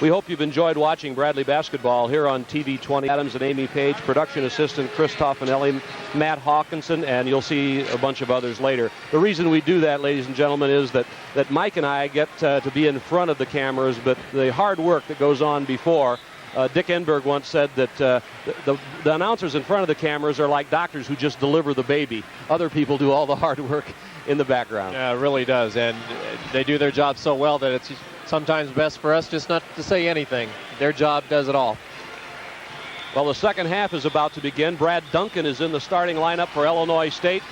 [SPEAKER 2] We hope you've enjoyed watching Bradley basketball here on TV 20. Adams and Amy Page, production assistant Chris Toffanelli, Matt Hawkinson, and you'll see a bunch of others later. The reason we do that, ladies and gentlemen, is that Mike and I get to be in front of the cameras, but the hard work that goes on before. Dick Enberg once said that the announcers in front of the cameras are like doctors who just deliver the baby. Other people do all the hard work in the background.
[SPEAKER 1] Yeah, it really does, and they do their job so well that it's sometimes best for us just not to say anything. Their job does it all.
[SPEAKER 2] Well, the second half is about to begin. Brad Duncan is in the starting lineup for Illinois State,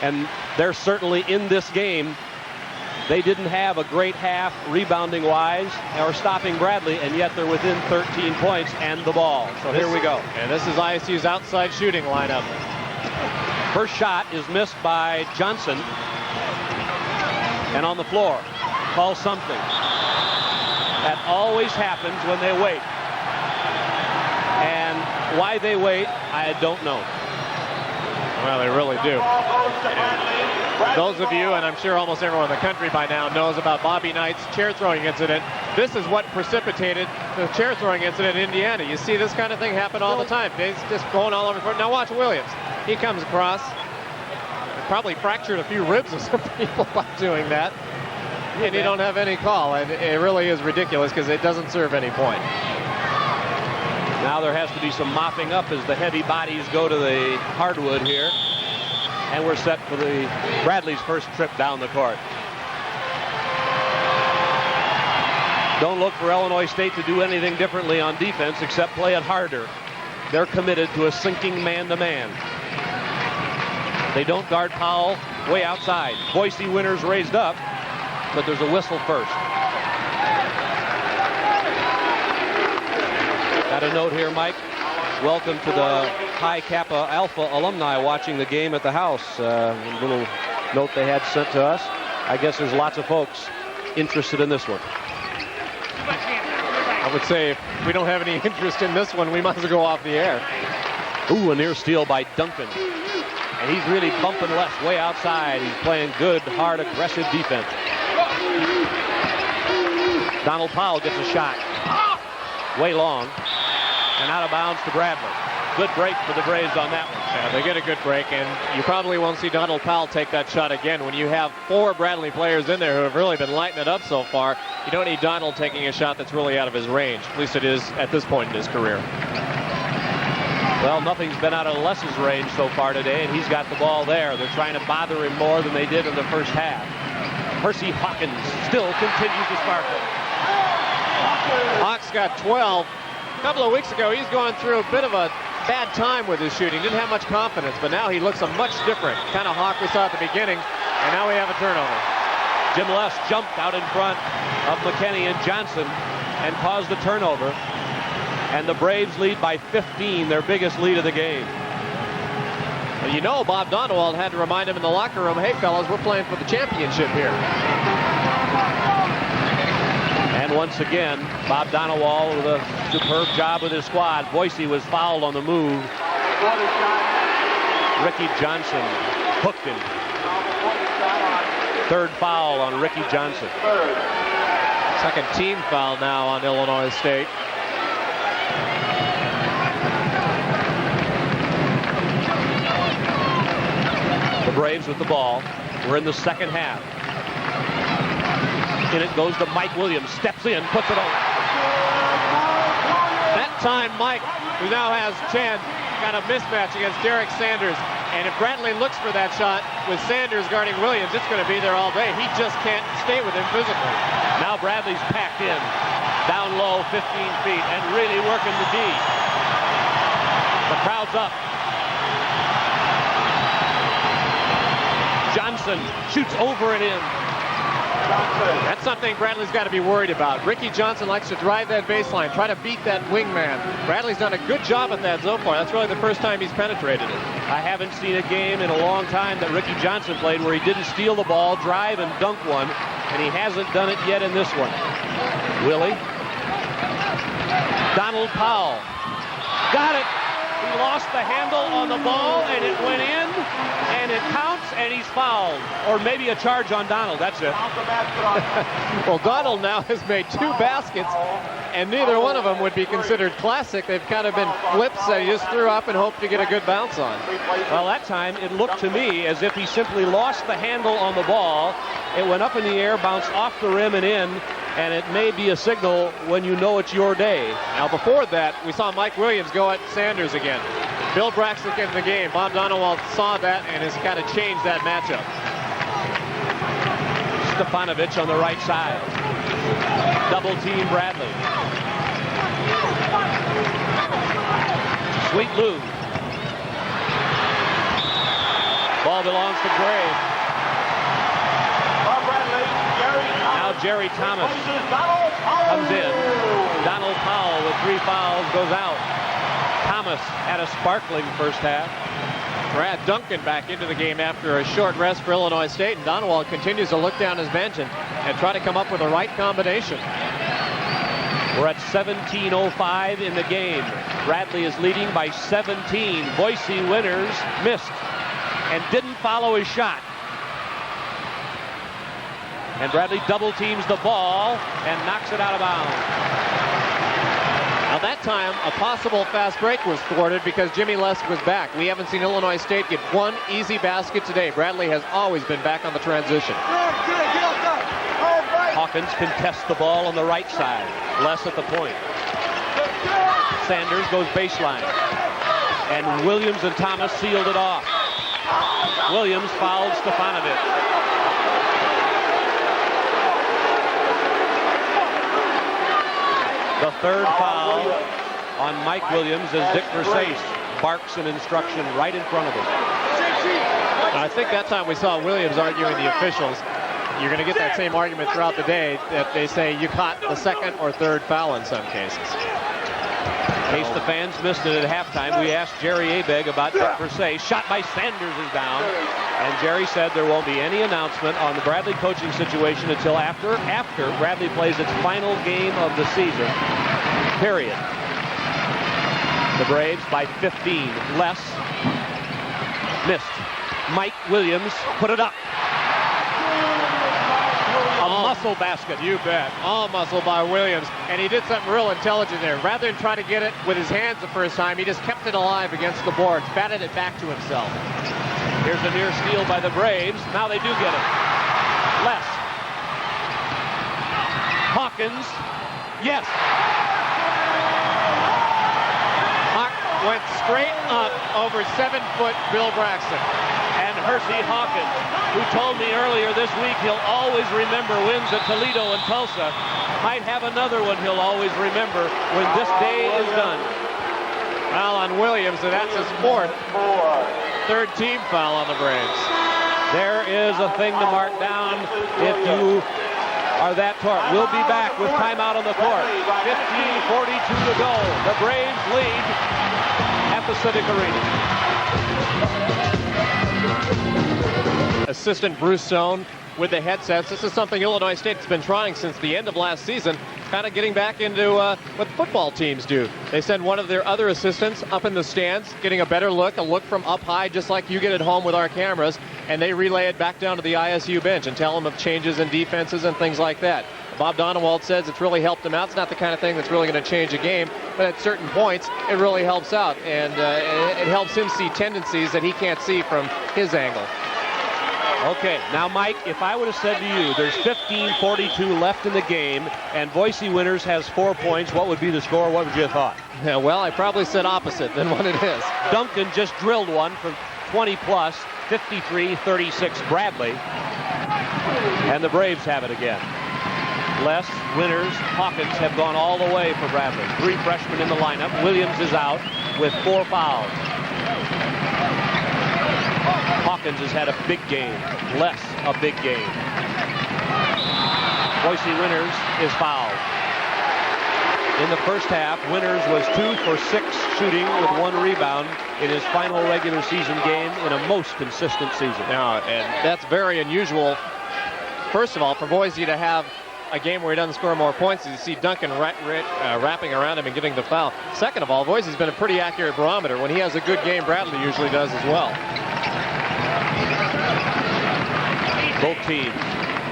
[SPEAKER 2] and they're certainly in this game. They didn't have a great half rebounding-wise or stopping Bradley, and yet they're within 13 points and the ball. So here we go.
[SPEAKER 1] And this is ISU's outside shooting lineup.
[SPEAKER 2] First shot is missed by Johnson, and on the floor. Call something. That always happens when they wait. And why they wait, I don't know.
[SPEAKER 1] Well, they really do. And those of you, and I'm sure almost everyone in the country by now knows about Bobby Knight's chair throwing incident. This is what precipitated the chair throwing incident in Indiana. You see this kind of thing happen all the time. He's just going all over the court. Now watch Williams. He comes across. Probably fractured a few ribs of some people by doing that. And you don't have any call, and it really is ridiculous because it doesn't serve any point.
[SPEAKER 2] Now there has to be some mopping up as the heavy bodies go to the hardwood here. And we're set for the Bradley's first trip down the court. Don't look for Illinois State to do anything differently on defense except play it harder. They're committed to a sinking man-to-man. They don't guard Powell way outside. Boise Winters raised up, but there's a whistle first. Got a note here, Mike. Welcome to the Pi Kappa Alpha alumni watching the game at the house. A little note they had sent to us. I guess there's lots of folks interested in this one.
[SPEAKER 1] I would say if we don't have any interest in this one, we might as well go off the air.
[SPEAKER 2] Ooh, a near steal by Duncan. And he's really bumping left way outside. He's playing good, hard, aggressive defense. Donald Powell gets a shot. Way long. And out of bounds to Bradley. Good break for the Braves on that one.
[SPEAKER 1] Yeah, they get a good break, and you probably won't see Donald Powell take that shot again. When you have 4 Bradley players in there who have really been lighting it up so far, you don't need Donald taking a shot that's really out of his range. At least it is at this point in his career.
[SPEAKER 2] Well, nothing's been out of Les's range so far today, and he's got the ball there. They're trying to bother him more than they did in the first half. Percy Hawkins still continues to sparkle.
[SPEAKER 1] Hawks got 12. A couple of weeks ago, he's going through a bit of a bad time with his shooting. Didn't have much confidence, but now he looks a much different kind of Hawk we saw at the beginning, and now we have a turnover.
[SPEAKER 2] Jim Les jumped out in front of McKinney and Johnson and caused the turnover. And the Braves lead by 15, their biggest lead of the game.
[SPEAKER 1] Well, you know, Bob Donewald had to remind him in the locker room, hey, fellas, we're playing for the championship here.
[SPEAKER 2] And once again, Bob Donewald with a superb job with his squad. Boise was fouled on the move. Ricky Johnson hooked him. Third foul on Ricky Johnson.
[SPEAKER 1] Second team foul now on Illinois State.
[SPEAKER 2] The Braves with the ball. We're in the second half. In it goes to Mike Williams. Steps in, puts it over.
[SPEAKER 1] That time, Mike, who now has 10, got a mismatch against Derek Sanders. And if Bradley looks for that shot with Sanders guarding Williams, it's going to be there all day. He just can't stay with him physically.
[SPEAKER 2] Now Bradley's packed in. Down low, 15 feet, and really working the D. The crowd's up. Johnson shoots over and in.
[SPEAKER 1] That's something Bradley's got to be worried about. Ricky Johnson likes to drive that baseline, try to beat that wingman. Bradley's done a good job at that so far. That's really the first time he's penetrated it.
[SPEAKER 2] I haven't seen a game in a long time that Ricky Johnson played where he didn't steal the ball, drive, and dunk one, and he hasn't done it yet in this one. Willie. Donald Powell. Got it. He lost the handle on the ball, and it went in, and it counts, and he's fouled. Or maybe a charge on Donald. That's it.
[SPEAKER 1] Well, Donald now has made 2 baskets, and neither one of them would be considered classic. They've kind of been flips that he just threw up and hoped to get a good bounce on.
[SPEAKER 2] Well, that time it looked to me as if he simply lost the handle on the ball. It went up in the air, bounced off the rim and in, and it may be a signal when you know it's your day.
[SPEAKER 1] Now, before that, we saw Mike Williams go at Sanders again. Bill Braxton in the game. Bob Donewald saw that and has kind of changed that matchup.
[SPEAKER 2] Stefanovic on the right side. Double team Bradley. Sweet Lou. Ball belongs to Gray. Now Jerry Thomas comes in. Donald Powell with 3 fouls goes out. Thomas had a sparkling first half.
[SPEAKER 1] Brad Duncan back into the game after a short rest for Illinois State, and Donewald continues to look down his bench and try to come up with the right combination.
[SPEAKER 2] We're at 17:05 in the game. Bradley is leading by 17. Boise Winners missed and didn't follow his shot. And Bradley double teams the ball and knocks it out of bounds.
[SPEAKER 1] Now that time, a possible fast break was thwarted because Jimmy Lesk was back. We haven't seen Illinois State get one easy basket today. Bradley has always been back on the transition.
[SPEAKER 2] Hawkins contests the ball on the right side. Less at the point. Sanders goes baseline. And Williams and Thomas sealed it off. Williams fouled Stefanovic. The third foul on Mike Williams as Dick Versace barks an instruction right in front of him.
[SPEAKER 1] I think that time we saw Williams arguing the officials. You're going to get that same argument throughout the day that they say you caught the second or third foul in some cases.
[SPEAKER 2] In case the fans missed it at halftime, we asked Jerry Abeg about Dick Versace. Shot by Sanders is down. And Jerry said there won't be any announcement on the Bradley coaching situation until after Bradley plays its final game of the season. Period. The Braves by 15. Less. Missed. Mike Williams put it up. A muscle basket.
[SPEAKER 1] You bet. All muscle by Williams. And he did something real intelligent there. Rather than try to get it with his hands the first time, he just kept it alive against the boards, batted it back to himself.
[SPEAKER 2] Here's a near steal by the Braves. Now they do get it. Less. Hawkins. Yes.
[SPEAKER 1] Hawk went straight up over 7-foot Bill Braxton.
[SPEAKER 2] And Hersey Hawkins, who told me earlier this week he'll always remember wins at Toledo and Tulsa, might have another one he'll always remember when this day is done.
[SPEAKER 1] Foul on Williams, and that's his 4th. Third team foul on the Braves.
[SPEAKER 2] There is a thing to mark down if you are that tart. We'll be back with timeout on the court. 15:42 to go. The Braves lead at the Civic Arena.
[SPEAKER 1] Assistant Bruce Stone with the headsets. This is something Illinois State's been trying since the end of last season, kind of getting back into what football teams do. They send one of their other assistants up in the stands, getting a better look, a look from up high, just like you get at home with our cameras, and they relay it back down to the ISU bench and tell them of changes in defenses and things like that. Bob Donewald says it's really helped him out. It's not the kind of thing that's really going to change a game, but at certain points, it really helps out, and it helps him see tendencies that he can't see from his angle.
[SPEAKER 2] Okay, now Mike, if I would have said to you there's 15:42 left in the game and Boise Winners has 4 points, what would be the score? What would you have thought?
[SPEAKER 1] Yeah, well, I probably said opposite than what it is.
[SPEAKER 2] Duncan just drilled one from 20 plus, 53-36 Bradley. And the Braves have it again. Les, Winners, Hawkins have gone all the way for Bradley. 3 freshmen in the lineup. Williams is out with 4 fouls. Hawkins has had a big game. Les, a big game. Boise Winners is fouled. In the first half, Winners was 2 for 6 shooting with 1 rebound in his final regular season game in a most consistent season.
[SPEAKER 1] Now, and that's very unusual, first of all, for Boise to have a game where he doesn't score more points. You see Duncan wrapping around him and getting the foul. Second of all, Boise's been a pretty accurate barometer. When he has a good game, Bradley usually does as well.
[SPEAKER 2] Both teams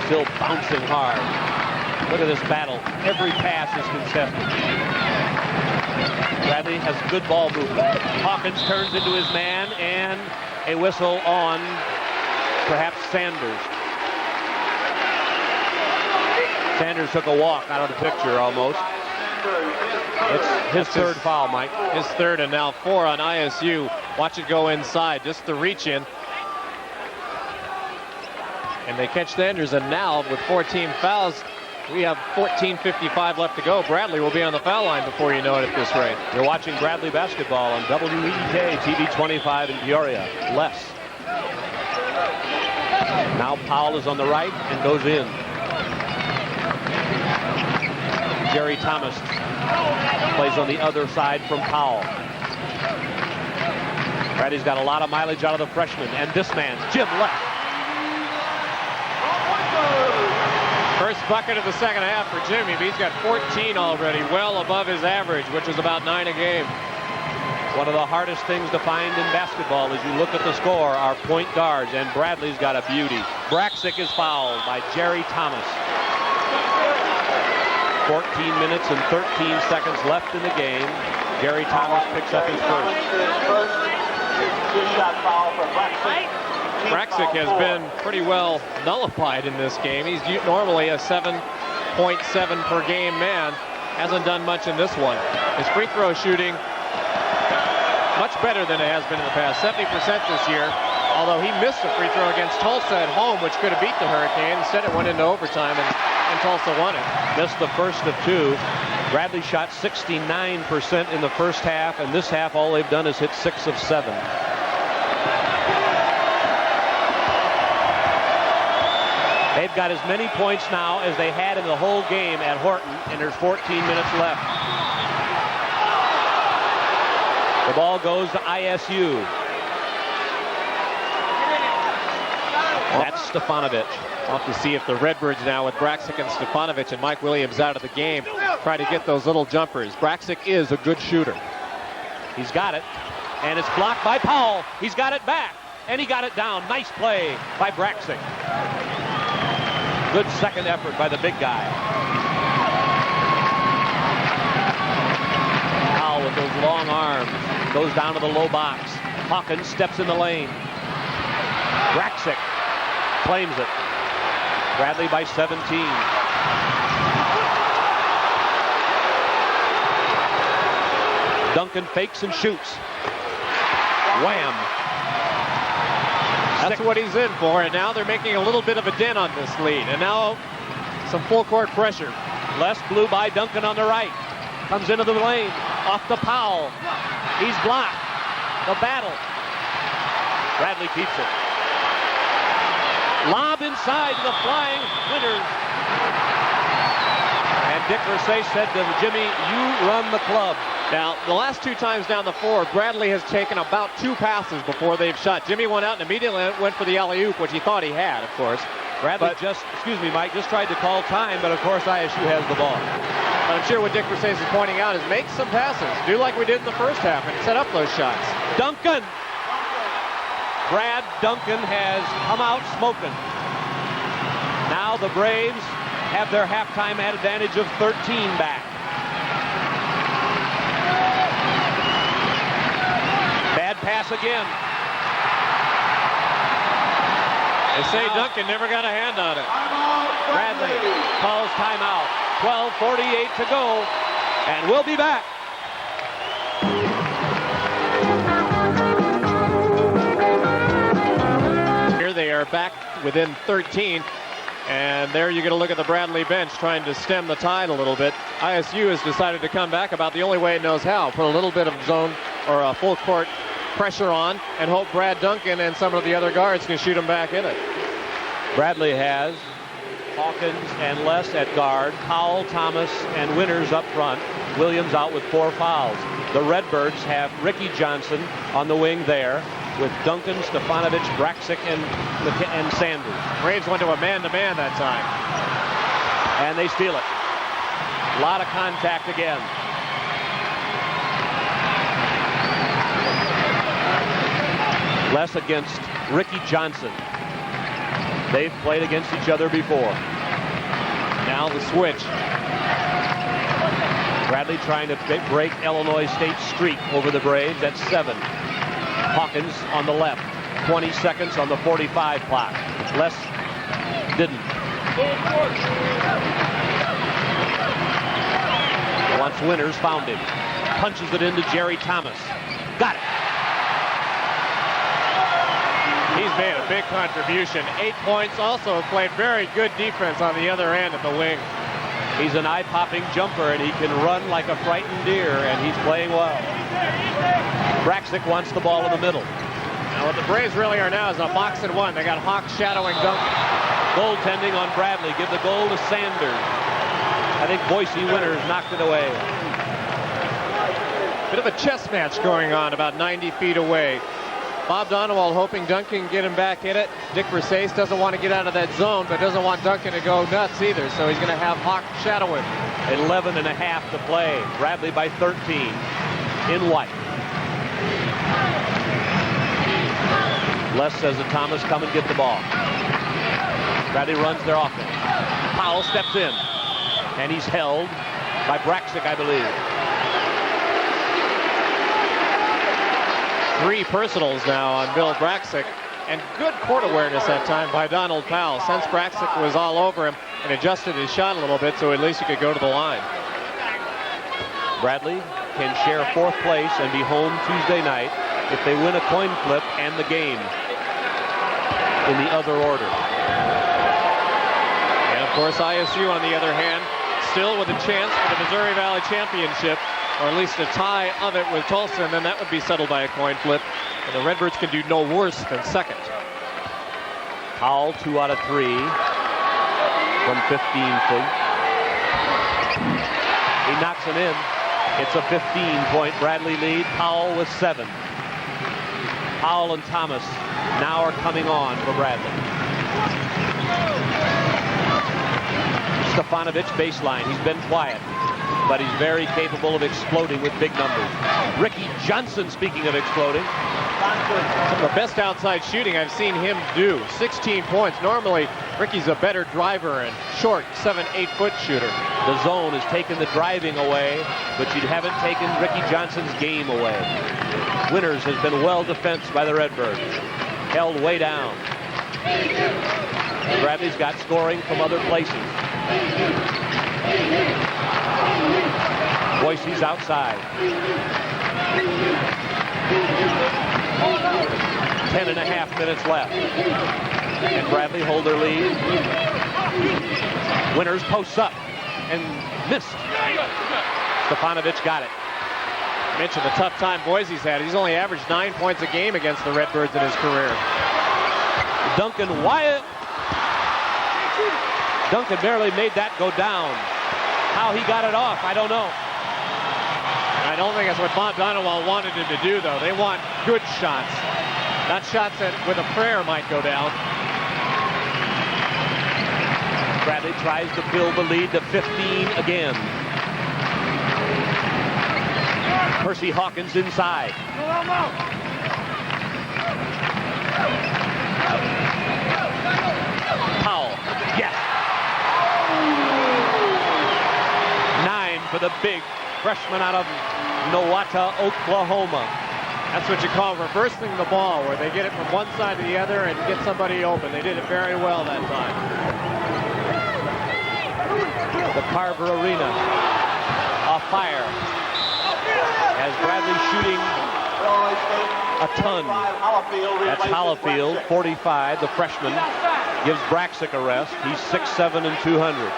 [SPEAKER 2] still bouncing hard. Look at this battle. Every pass is contested. Bradley has good ball movement. Hawkins turns into his man, and a whistle on perhaps Sanders. Sanders took a walk out of the picture almost. It's his third foul, Mike.
[SPEAKER 1] His third, and now 4 on ISU. Watch it go inside, just the reach in. And they catch Sanders, and now with 4 team fouls, we have 14:55 left to go. Bradley will be on the foul line before you know it at this rate.
[SPEAKER 2] You're watching Bradley basketball on WEDK TV 25 in Peoria. Les. Now Powell is on the right and goes in. Jerry Thomas plays on the other side from Powell. Bradley's got a lot of mileage out of the freshman, and this man, Jim left.
[SPEAKER 1] First bucket of the second half for Jimmy. He's got 14 already, well above his average, which is about 9 a game.
[SPEAKER 2] One of the hardest things to find in basketball as you look at the score are point guards, and Bradley's got a beauty. Braxic is fouled by Jerry Thomas. 14 minutes and 13 seconds left in the game. Jerry Thomas picks up his first.
[SPEAKER 1] Braxic has been pretty well nullified in this game. He's normally a 7.7 per game man. Hasn't done much in this one. His free throw shooting much better than it has been in the past. 70% this year. Although he missed a free throw against Tulsa at home, which could have beat the Hurricane. Instead, it went into overtime, and Tulsa won it.
[SPEAKER 2] Missed the first of 2. Bradley shot 69% in the first half, and this half all they've done is hit 6 of 7. They've got as many points now as they had in the whole game at Horton, and there's 14 minutes left. The ball goes to ISU. That's Stefanovic.
[SPEAKER 1] We'll have to see if the Redbirds now with Braxic and Stefanovic and Mike Williams out of the game try to get those little jumpers. Braxic is a good shooter.
[SPEAKER 2] He's got it, and it's blocked by Powell. He's got it back, and he got it down. Nice play by Braxic. Good second effort by the big guy. Powell with those long arms goes down to the low box. Hawkins steps in the lane. Braxic claims it. Bradley by 17. Duncan fakes and shoots. Wham!
[SPEAKER 1] That's what he's in for, and now they're making a little bit of a dent on this lead. And now some full court pressure.
[SPEAKER 2] Les blew by Duncan on the right. Comes into the lane. Off to Powell. He's blocked. The battle. Bradley keeps it. Lob inside to the flying Winners. And Dick Versace said to Jimmy, "You run the club."
[SPEAKER 1] Now, the last 2 times down the floor, Bradley has taken about 2 passes before they've shot. Jimmy went out and immediately went for the alley-oop, which he thought he had, of course.
[SPEAKER 2] Bradley Mike just tried to call time, but of course ISU has the ball.
[SPEAKER 1] But I'm sure what Dick Versace is pointing out is make some passes. Do like we did in the first half and set up those shots.
[SPEAKER 2] Duncan! Brad Duncan has come out smoking. Now the Braves have their halftime advantage of 13 back. Bad pass again.
[SPEAKER 1] They say Duncan never got a hand on it.
[SPEAKER 2] Bradley calls timeout. 12:48 to go, and we'll be back.
[SPEAKER 1] Here they are back within 13. And there you get a look at the Bradley bench trying to stem the tide a little bit. ISU has decided to come back about the only way it knows how. Put a little bit of zone or a full court pressure on and hope Brad Duncan and some of the other guards can shoot him back in it.
[SPEAKER 2] Bradley has Hawkins and Les at guard, Powell, Thomas, and Winters up front. Williams out with 4 fouls. The Redbirds have Ricky Johnson on the wing there, with Duncan, Stefanovic, Braxic, and Sanders.
[SPEAKER 1] Braves went to a man-to-man that time.
[SPEAKER 2] And they steal it. A lot of contact again. Les against Ricky Johnson. They've played against each other before.
[SPEAKER 1] Now the switch.
[SPEAKER 2] Bradley trying to break Illinois State's streak over the Braves at 7. Hawkins on the left. 20 seconds on the 45 clock. Les didn't. Once Winters found him. Punches it into Jerry Thomas. Got it.
[SPEAKER 1] He's made a big contribution. 8 points. Also played very good defense on the other end at the wing.
[SPEAKER 2] He's an eye-popping jumper, and he can run like a frightened deer, and he's playing well. Braxic wants the ball in the middle.
[SPEAKER 1] Now what the Braves really are now is a box and one. They got Hawk shadowing Duncan.
[SPEAKER 2] Goaltending on Bradley. Give the goal to Sanders. I think Boise Winters knocked it away.
[SPEAKER 1] Bit of a chess match going on about 90 feet away. Bob Donewald hoping Duncan can get him back in it. Dick Versace doesn't want to get out of that zone, but doesn't want Duncan to go nuts either, so he's going to have Hawk shadow him.
[SPEAKER 2] 11 and a half to play. Bradley by 13 in white. Les says to Thomas, come and get the ball. Bradley runs their offense. Powell steps in, and he's held by Braxic, I believe.
[SPEAKER 1] 3 personals now on Bill Braxic, and good court awareness that time by Donald Powell. Since Braxic was all over him and adjusted his shot a little bit so at least he could go to the line.
[SPEAKER 2] Bradley can share 4th place and be home Tuesday night if they win a coin flip and the game in the other order.
[SPEAKER 1] And of course ISU on the other hand still with a chance for the Missouri Valley Championship, or at least a tie of it with Tulsa, and then that would be settled by a coin flip. And the Redbirds can do no worse than second.
[SPEAKER 2] Powell 2 out of 3 from 15 feet. He knocks it in. It's a 15-point Bradley lead. Powell with 7. Powell and Thomas now are coming on for Bradley. Stefanovic baseline. He's been quiet, but he's very capable of exploding with big numbers. Ricky Johnson, speaking of exploding.
[SPEAKER 1] Some of the best outside shooting I've seen him do. 16 points. Normally, Ricky's a better driver and short 7-8-foot shooter.
[SPEAKER 2] The zone has taken the driving away, but you haven't taken Ricky Johnson's game away. Winters has been well defensed by the Redbirds. Held way down. Bradley's got scoring from other places. Boise's outside. 10.5 minutes left. And Bradley hold their lead. Winters posts up and missed. Stefanovic got it.
[SPEAKER 1] Mentioned the tough time Boise's had. He's only averaged 9 points a game against the Redbirds in his career.
[SPEAKER 2] Duncan Wyatt. Duncan barely made that go down. How he got it off, I don't know.
[SPEAKER 1] I don't think that's what Bob Donewald wanted him to do, though. They want good shots, not shots that with a prayer might go down.
[SPEAKER 2] Bradley tries to build the lead to 15 again. Percy Hawkins inside. Powell, yes. 9 for the big freshman out of Nowata, Oklahoma.
[SPEAKER 1] That's what you call reversing the ball, where they get it from one side to the other and get somebody open. They did it very well that time.
[SPEAKER 2] The Carver Arena afire as Bradley shooting a ton. That's Hallifield, 45, the freshman, gives Braxic a rest. He's 6'7" and 200.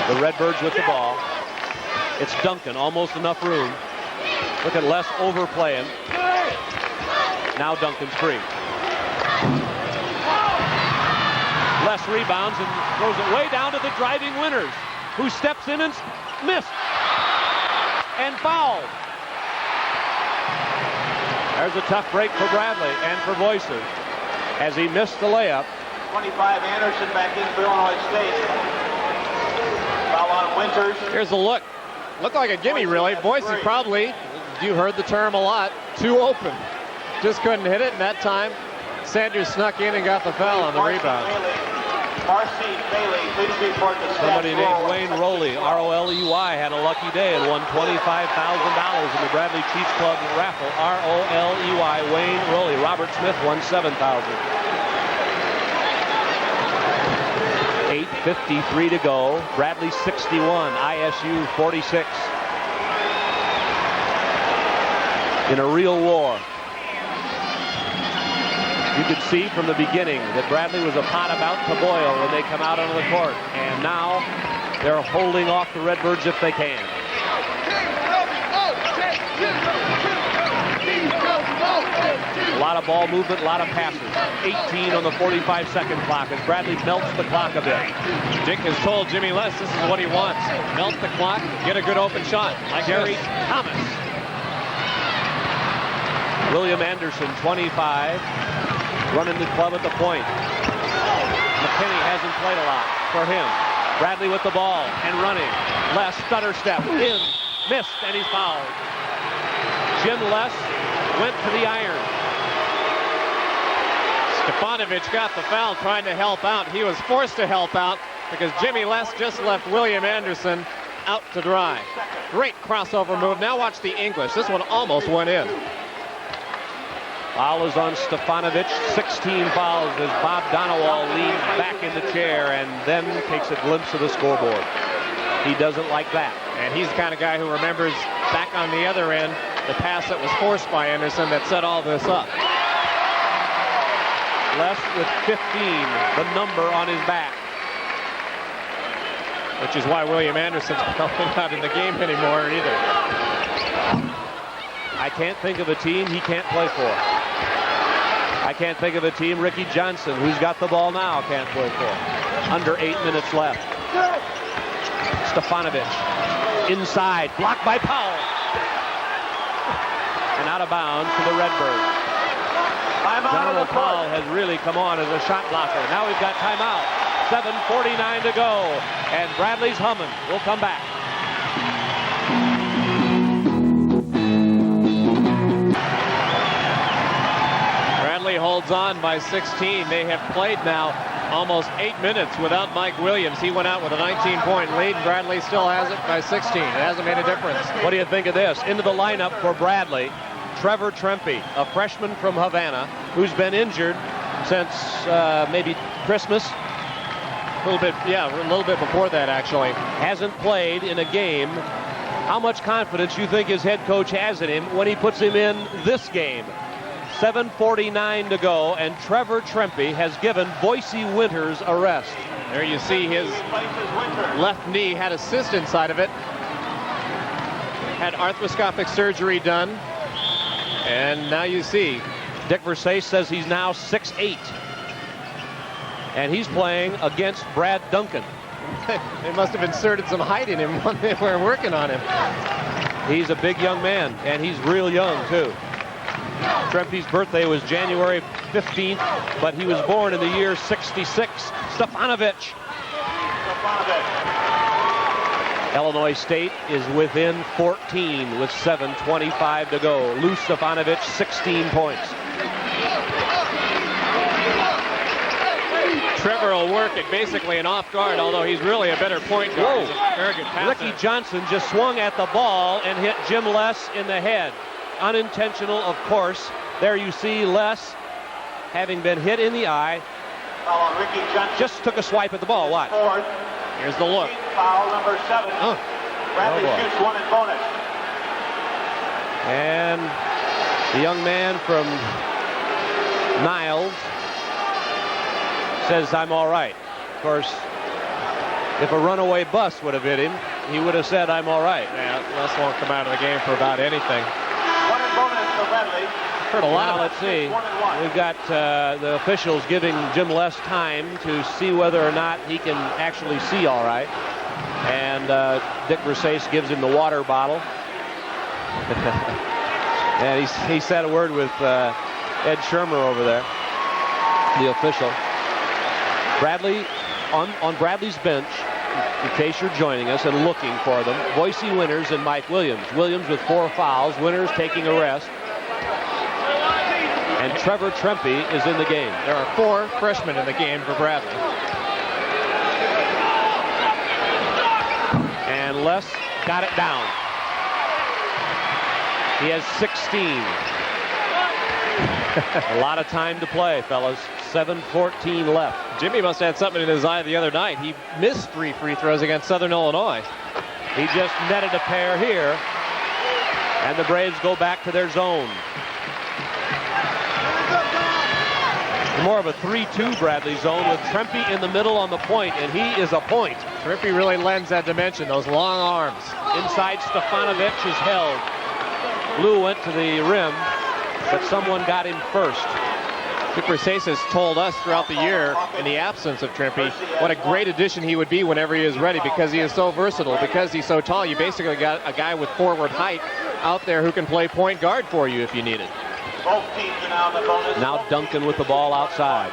[SPEAKER 2] The Redbirds with the ball. It's Duncan, almost enough room. Look at Les overplaying. Now Duncan's free. Les rebounds and throws it way down to the driving Winters, who steps in and missed. And fouled. There's a tough break for Bradley and for Voisin as he missed the layup.
[SPEAKER 3] 25 Anderson back in for Illinois State. Foul on Winters.
[SPEAKER 1] Here's a look. Looked like a gimme, really. Voisin probably, you heard the term a lot, too open. Just couldn't hit it, and that time Sanders snuck in and got the foul on the rebound.
[SPEAKER 3] Marcy Bailey, please report to
[SPEAKER 2] Somebody named Wayne Rowley, R-O-L-E-Y, had a lucky day and won $25,000 in the Bradley Chiefs Club raffle. R-O-L-E-Y, Wayne Rowley. Robert Smith won $7,000. 8:53 to go. Bradley 61, ISU 46. In a real war. You could see from the beginning that Bradley was a pot about to boil when they come out onto the court. And now they're holding off the Redbirds if they can. A lot of ball movement, a lot of passes. 18 on the 45-second clock as Bradley melts the clock a bit.
[SPEAKER 1] Dick has told Jimmy Les this is what he wants. Melt the clock, get a good open shot. Like Gary Thomas.
[SPEAKER 2] William Anderson, 25, running the club at the point. McKinney hasn't played a lot for him. Bradley with the ball and running. Les stutter step in, missed, and he's fouled. Jim Les went to the iron.
[SPEAKER 1] Stefanovic got the foul trying to help out. He was forced to help out because Jimmy Les just left William Anderson out to dry. Great crossover move. Now watch the English. This one almost went in.
[SPEAKER 2] Foul is on Stefanovic. 16 fouls as Bob Donowall leans back in the chair and then takes a glimpse of the scoreboard. He doesn't like that.
[SPEAKER 1] And he's the kind of guy who remembers back on the other end the pass that was forced by Anderson that set all this up.
[SPEAKER 2] Les with 15, the number on his back.
[SPEAKER 1] Which is why William Anderson's probably not in the game anymore either.
[SPEAKER 2] I can't think of a team he can't play for. I can't think of a team Ricky Johnson, who's got the ball now, can't play for. Under 8 minutes left. Stefanovic inside, blocked by Powell. And out of bounds to the Redbirds. Donald Powell has really come on as a shot blocker. Now we've got timeout. 7:49 to go. And Bradley's humming. We'll come back.
[SPEAKER 1] Bradley holds on by 16. They have played now almost 8 minutes without Mike Williams. He went out with a 19-point lead. Bradley still has it by 16. It hasn't made a difference.
[SPEAKER 2] What do you think of this? Into the lineup for Bradley, Trevor Trempe, a freshman from Havana who's been injured since maybe Christmas.
[SPEAKER 1] A little bit, yeah, a little bit before that, actually.
[SPEAKER 2] Hasn't played in a game. How much confidence you think his head coach has in him when he puts him in this game? 7:49 to go, and Trevor Trempe has given Boise Winters a rest.
[SPEAKER 1] There you see his left knee had a cyst inside of it. Had arthroscopic surgery done. And now you see.
[SPEAKER 2] Dick Versace says he's now 6'8". And he's playing against Brad Duncan.
[SPEAKER 1] They must have inserted some height in him when they were working on him.
[SPEAKER 2] He's a big young man, and he's real young, too. Trempe's birthday was January 15th, but he was born in the year 66. Stefanovic. Illinois State is within 14 with 7:25 to go. Lou Stefanovic, 16 points.
[SPEAKER 1] Trevor will work it basically an off guard, although he's really a better point guard. He's a very good passer.
[SPEAKER 2] Ricky Johnson just swung at the ball and hit Jim Les in the head. Unintentional, of course. There you see Les having been hit in the eye.
[SPEAKER 3] Ricky Johnson
[SPEAKER 2] Just took a swipe at the ball. Watch.
[SPEAKER 3] Fourth.
[SPEAKER 1] Here's the look.
[SPEAKER 3] Foul number 7. Bradley
[SPEAKER 2] boy.
[SPEAKER 3] shoots one in bonus.
[SPEAKER 2] And the young man from Niles says, I'm all right. Of course, if a runaway bus would have hit him, he would have said, I'm all right.
[SPEAKER 1] Yeah, Les won't come out of the game for about anything.
[SPEAKER 3] One in bonus for Bradley.
[SPEAKER 1] Heard a lot
[SPEAKER 2] Now
[SPEAKER 1] of
[SPEAKER 2] let's see.
[SPEAKER 3] 1-1.
[SPEAKER 2] We've got the officials giving Jim Les time to see whether or not he can actually see all right. And Dick Versace gives him the water bottle. And he said a word with Ed Shermer over there, the official. Bradley, on Bradley's bench, in case you're joining us and looking for them, Boise Winters and Mike Williams. Williams with 4 fouls, Winters taking a rest. And Trevor Trempy is in the game.
[SPEAKER 1] There are 4 freshmen in the game for Bradley.
[SPEAKER 2] And Les got it down. He has 16. A lot of time to play, fellas. 7:14 left.
[SPEAKER 1] Jimmy must have had something in his eye the other night. He missed 3 free throws against Southern Illinois.
[SPEAKER 2] He just netted a pair here. And the Braves go back to their zone. More of a 3-2 Bradley zone with Trempy in the middle on the point, and he is a point.
[SPEAKER 1] Trempy really lends that dimension, those long arms.
[SPEAKER 2] Inside, Stefanovic is held. Lou went to the rim, but someone got him first.
[SPEAKER 1] Dick Versace has told us throughout the year, in the absence of Trempy, what a great addition he would be whenever he is ready, because he is so versatile, because he's so tall. You basically got a guy with forward height out there who can play point guard for you if you need it.
[SPEAKER 3] Both teams are now in the bonus.
[SPEAKER 2] Now Duncan with the ball outside.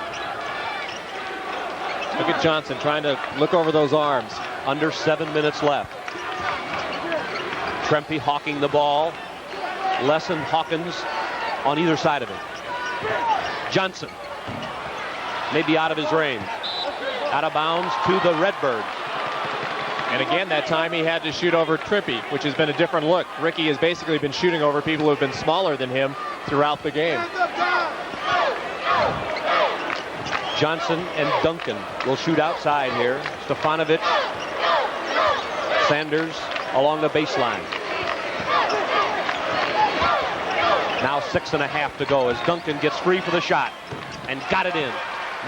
[SPEAKER 1] Look at Johnson trying to look over those arms.
[SPEAKER 2] Under 7 minutes left. Trempy hawking the ball. Les and Hawkins on either side of him. Johnson maybe out of his range. Out of bounds to the Redbirds.
[SPEAKER 1] And again, that time he had to shoot over Trempy, which has been a different look. Ricky has basically been shooting over people who have been smaller than him throughout the game.
[SPEAKER 2] Johnson and Duncan will shoot outside here. Stefanovic, Sanders along the baseline. Now 6.5 to go as Duncan gets free for the shot and got it in.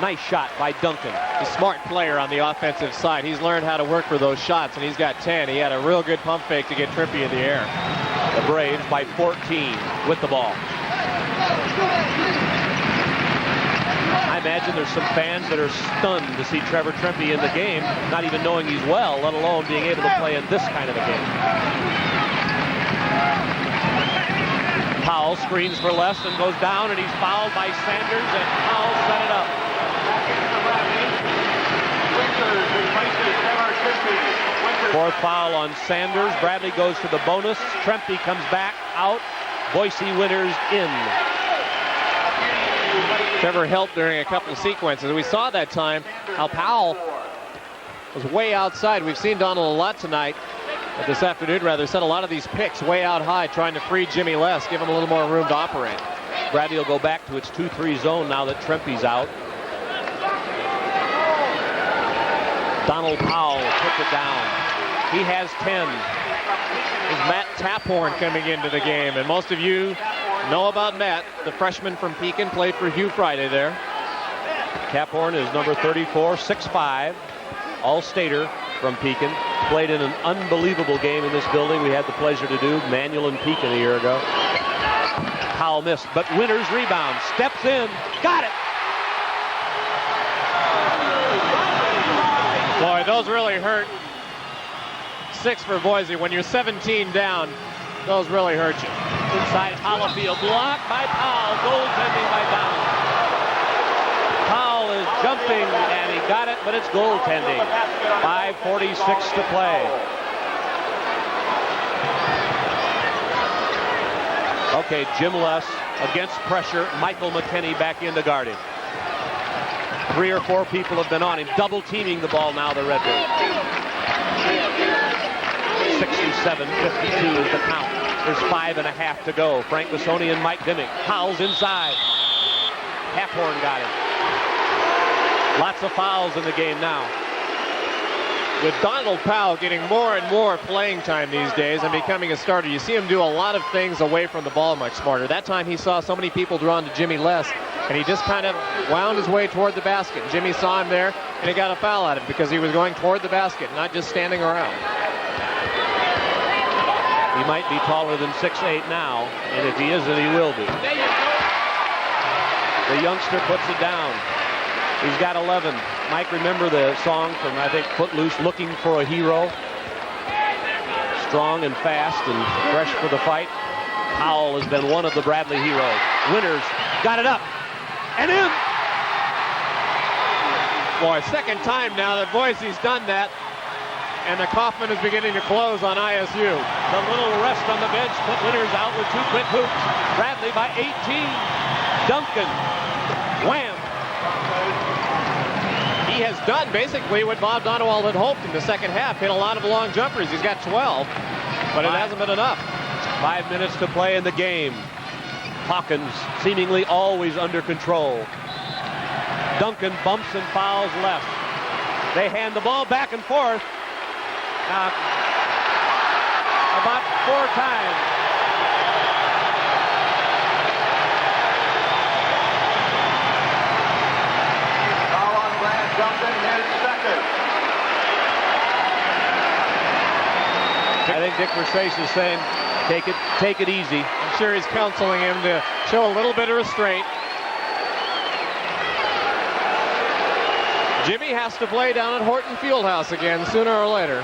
[SPEAKER 2] Nice shot by Duncan.
[SPEAKER 1] He's a smart player on the offensive side. He's learned how to work for those shots, and he's got 10. He had a real good pump fake to get Trempy in the air.
[SPEAKER 2] The Braves by 14 with the ball. I imagine there's some fans that are stunned to see Trevor Trempy in the game, not even knowing he's well, let alone being able to play in this kind of a game. Powell screens for Les and goes down, and he's fouled by Sanders, and Powell set it up. Fourth foul on Sanders. Bradley goes to the bonus. Trempy comes back out. Boise Winters in.
[SPEAKER 1] Trevor helped during a couple of sequences. We saw that time how Powell was way outside. We've seen Donald a lot tonight, this afternoon rather, set a lot of these picks way out high, trying to free Jimmy Les, give him a little more room to operate.
[SPEAKER 2] Bradley will go back to its 2-3 zone now that Trempy's out. Donald Powell puts it down. He has 10.
[SPEAKER 1] There's Matt Taphorn coming into the game, and most of you know about Matt, the freshman from Pekin, played for Hugh Friday there.
[SPEAKER 2] Taphorn is number 34, 6'5", all-stater from Pekin. Played in an unbelievable game in this building we had the pleasure to do, Manual and Pekin a year ago. Powell missed, but Winters rebounds, steps in, got it!
[SPEAKER 1] Boy, those really hurt. 6 for Boise. When you're 17 down, those really hurt you.
[SPEAKER 2] Inside Hallifield, blocked by Powell, goaltending by Donald. Powell is jumping, and he got it, but it's goaltending. 5:46 to play. Okay, Jim Les against pressure. Michael McKinney back in to guard him. 3 or 4 people have been on him, double teaming the ball now, the Redbirds. 67-52 is the count. There's 5.5 to go. Frank Bassoni and Mike Dimmick. Powell's inside. Haphorn got him. Lots of fouls in the game now.
[SPEAKER 1] With Donald Powell getting more and more playing time these days and becoming a starter, you see him do a lot of things away from the ball much smarter. That time he saw so many people drawn to Jimmy Less, and he just kind of wound his way toward the basket. Jimmy saw him there, and he got a foul at him because he was going toward the basket, not just standing around.
[SPEAKER 2] He might be taller than 6'8" now, and if he isn't, he will be. The youngster puts it down. He's got 11. Mike, remember the song from, I think, Footloose, Looking for a Hero? Strong and fast and fresh for the fight. Powell has been one of the Bradley heroes. Winters got it up and in.
[SPEAKER 1] Boy, second time now that Boise's done that, and the coffin is beginning to close on ISU.
[SPEAKER 2] The little rest on the bench put Winters out with 2 quick hoops. Bradley by 18. Duncan, wham.
[SPEAKER 1] He has done basically what Bob Donewald had hoped in the second half. Hit a lot of long jumpers. He's got 12, but it hasn't been enough.
[SPEAKER 2] 5 minutes to play in the game. Hawkins seemingly always under control. Duncan bumps and fouls left. They hand the ball back and forth. About 4 times.
[SPEAKER 3] Foul on Grant Duncan, his second.
[SPEAKER 2] I think Dick Verstrace is saying, take it easy.
[SPEAKER 1] I'm sure he's counseling him to show a little bit of restraint. Jimmy has to play down at Horton Fieldhouse again sooner or later.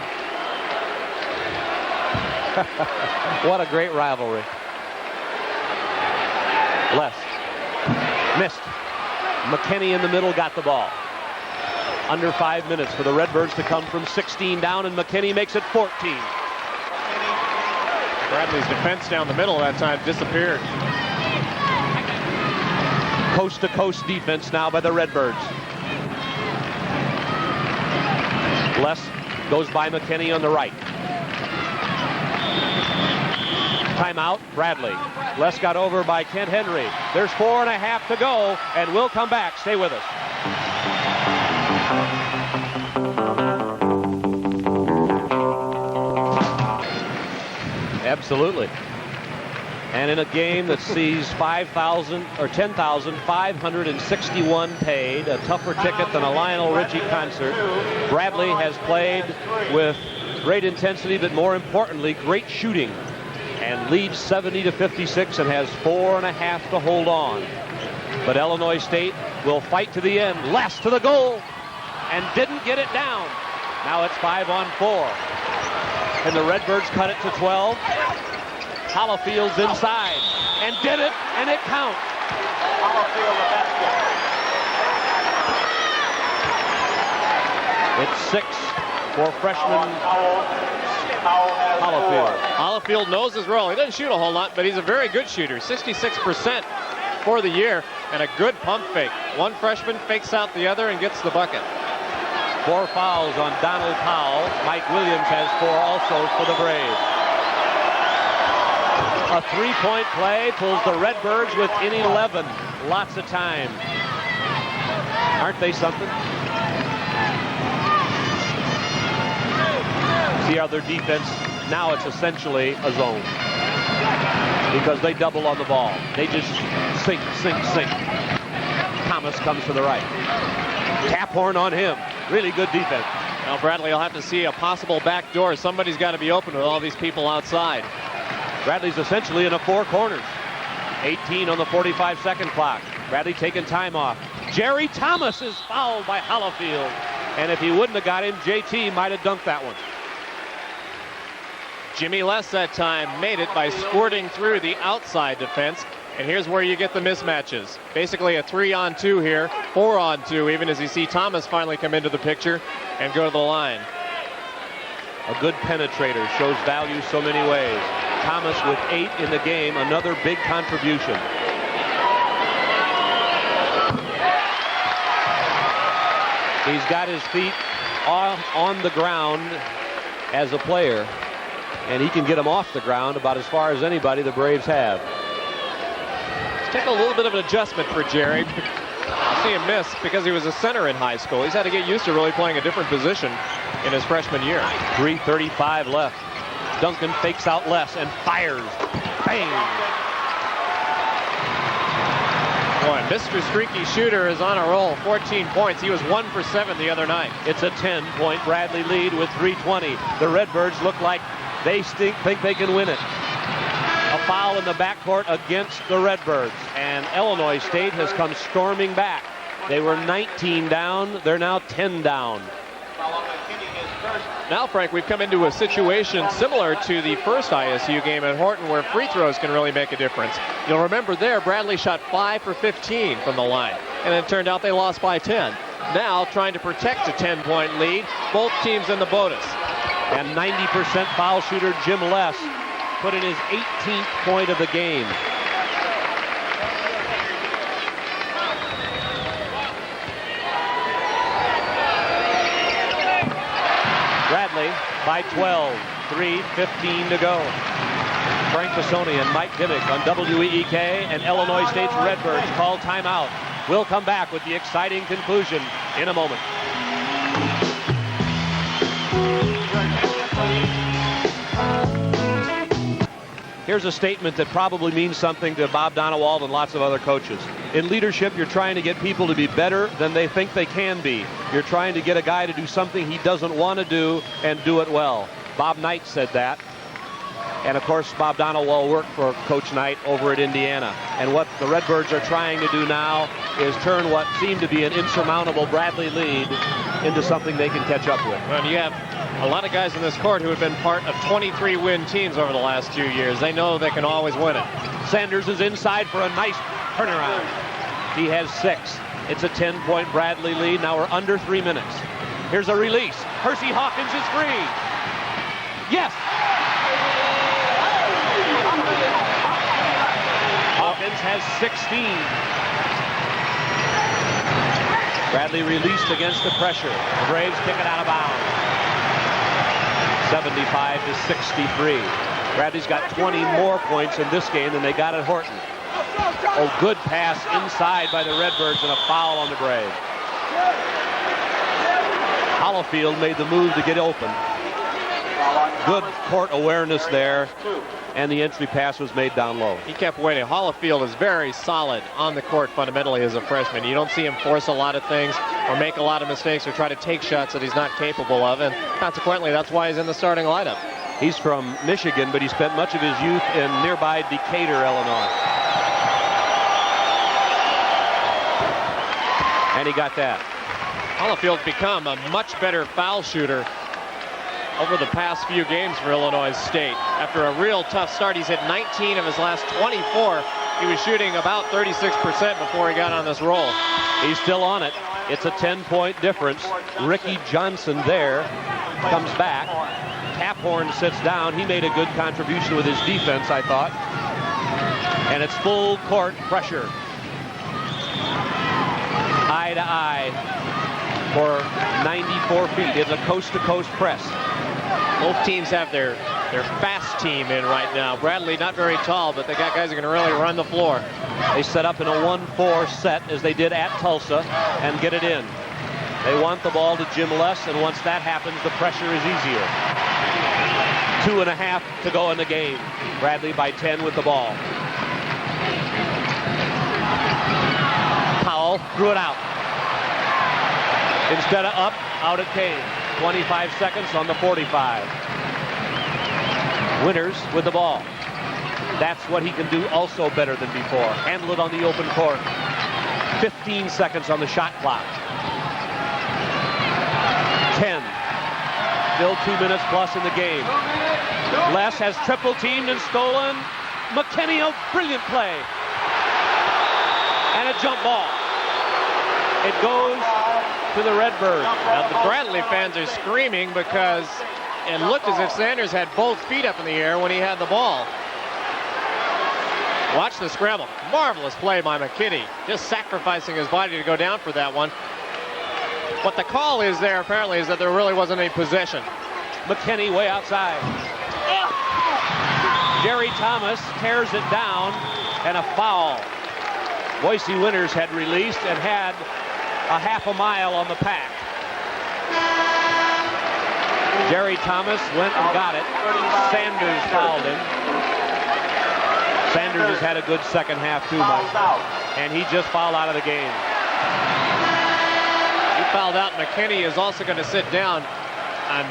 [SPEAKER 2] What a great rivalry. Less. Missed. McKinney in the middle got the ball. Under 5 minutes for the Redbirds to come from 16 down, and McKinney makes it 14.
[SPEAKER 1] Bradley's defense down the middle that time disappeared.
[SPEAKER 2] Coast-to-coast defense now by the Redbirds. Les goes by McKinney on the right. Timeout, Bradley. Les got over by Kent Henry. There's 4.5 to go, and we'll come back. Stay with us. Absolutely. And in a game that sees 5,000 or 10,561 paid, a tougher ticket than a Lionel Richie concert, Bradley has played with great intensity, but more importantly, great shooting, and leads 70-56 and has 4.5 to hold on. But Illinois State will fight to the end. Les to the goal and didn't get it down. Now it's 5-on-4. And the Redbirds cut it to 12. Hallifield's inside and did it, and it counts.
[SPEAKER 3] Hallifield the basket.
[SPEAKER 2] It's 6 for freshman
[SPEAKER 3] Hallifield.
[SPEAKER 1] Hallifield knows his role. He doesn't shoot a whole lot, but he's a very good shooter. 66% for the year, and a good pump fake. One freshman fakes out the other and gets the bucket.
[SPEAKER 2] 4 fouls on Donald Powell. Mike Williams has 4 also for the Braves. A 3-point play pulls the Redbirds within 11. Lots of time. Aren't they something? See how their defense, now it's essentially a zone. Because they double on the ball. They just sink. Thomas comes to the right. Haphorn on him. Really good defense.
[SPEAKER 1] Now Bradley will have to see a possible back door. Somebody's got to be open with all these people outside.
[SPEAKER 2] Bradley's essentially in a 4 corners. 18 on the 45-second clock. Bradley taking time off. Jerry Thomas is fouled by Hallifield. And if he wouldn't have got him, JT might have dunked that one.
[SPEAKER 1] Jimmy Less that time made it by squirting through the outside defense. And here's where you get the mismatches. Basically a 3-on-2 here, 4-on-2, even as you see Thomas finally come into the picture and go to the line.
[SPEAKER 2] A good penetrator, shows value so many ways. Thomas with 8 in the game, another big contribution. He's got his feet on the ground as a player, and he can get them off the ground about as far as anybody the Braves have.
[SPEAKER 1] It's taken a little bit of an adjustment for Jerry. I see him miss because he was a center in high school. He's had to get used to really playing a different position in his freshman year.
[SPEAKER 2] 3:35 left. Duncan fakes out Les and fires. Bang!
[SPEAKER 1] Boy, Mr. Streaky Shooter is on a roll. 14 points. He was 1 for 7 the other night.
[SPEAKER 2] It's a 10-point Bradley lead with 3:20. The Redbirds look like they think they can win it. A foul in the backcourt against the Redbirds, and Illinois State has come storming back. They were 19 down. They're now 10 down.
[SPEAKER 1] Now, Frank, we've come into a situation similar to the first ISU game at Horton where free throws can really make a difference. You'll remember there, Bradley shot 5 for 15 from the line, and it turned out they lost by 10. Now, trying to protect a 10-point lead, both teams in the bonus.
[SPEAKER 2] And 90% foul shooter Jim Les put in his 18th point of the game. Bradley by 12, 3:15 to go. Frank Pisoni and Mike Dimmick on WEEK, and Illinois State's Redbirds call timeout. We'll come back with the exciting conclusion in a moment. Here's a statement that probably means something to Bob Donewald and lots of other coaches. In leadership, you're trying to get people to be better than they think they can be. You're trying to get a guy to do something he doesn't want to do and do it well. Bob Knight said that. And of course, Bob Donewald worked for Coach Knight over at Indiana. And what the Redbirds are trying to do now is turn what seemed to be an insurmountable Bradley lead into something they can catch up with.
[SPEAKER 1] Well, you have a lot of guys in this court who have been part of 23-win teams over the last 2 years. They know they can always win it.
[SPEAKER 2] Sanders is inside for a nice turnaround. He has 6. It's a 10-point Bradley lead. Now we're under 3 minutes. Here's a release. Percy Hawkins is free. Yes! Hawkins has 16. Bradley released against the pressure. The Braves kick it out of bounds. 75 to 63. Bradley's got 20 more points in this game than they got at Horton. Oh, good pass inside by the Redbirds and a foul on the Braves. Hallifield made the move to get open. Good court awareness there, and the entry pass was made down low.
[SPEAKER 1] He kept waiting. Hallifield is very solid on the court fundamentally as a freshman. You don't see him force a lot of things or make a lot of mistakes or try to take shots that he's not capable of, and consequently that's why he's in the starting lineup.
[SPEAKER 2] He's from Michigan, but he spent much of his youth in nearby Decatur, Illinois. And he got that.
[SPEAKER 1] Hallifield's become a much better foul shooter over the past few games for Illinois State. After a real tough start, he's hit 19 of his last 24. He was shooting about 36% before he got on this roll.
[SPEAKER 2] He's still on it. It's a 10-point difference. Ricky Johnson there comes back. Taphorn sits down. He made a good contribution with his defense, I thought. And it's full court pressure. Eye to eye for 94 feet. It's a coast-to-coast press.
[SPEAKER 1] Both teams have their fast team in right now. Bradley not very tall, but they got guys who can really run the floor.
[SPEAKER 2] They set up in a 1-4 set as they did at Tulsa and get it in. They want the ball to Jim Les, and once that happens, the pressure is easier. 2.5 to go in the game. Bradley by 10 with the ball. Powell threw it out. Instead of up, out it came. 25 seconds on the 45. Winters with the ball. That's what he can do also better than before. Handle it on the open court. 15 seconds on the shot clock. 10. Still 2 minutes plus in the game. Les has triple teamed and stolen. McKinney, a brilliant play. And a jump ball. It goes to the Redbirds.
[SPEAKER 1] Now the Bradley fans are screaming because it looked as if Sanders had both feet up in the air when he had the ball. Watch the scramble. Marvelous play by McKinney. Just sacrificing his body to go down for that one. What the call is there apparently is that there really wasn't any possession.
[SPEAKER 2] McKinney way outside. Jerry Thomas tears it down, and a foul. Boise Winters had released and had a half a mile on the pack. Jerry Thomas went and got it. Sanders fouled him. Sanders has had a good second half too, Mike. And he just fouled out of the game.
[SPEAKER 1] He fouled out. McKinney is also going to sit down. And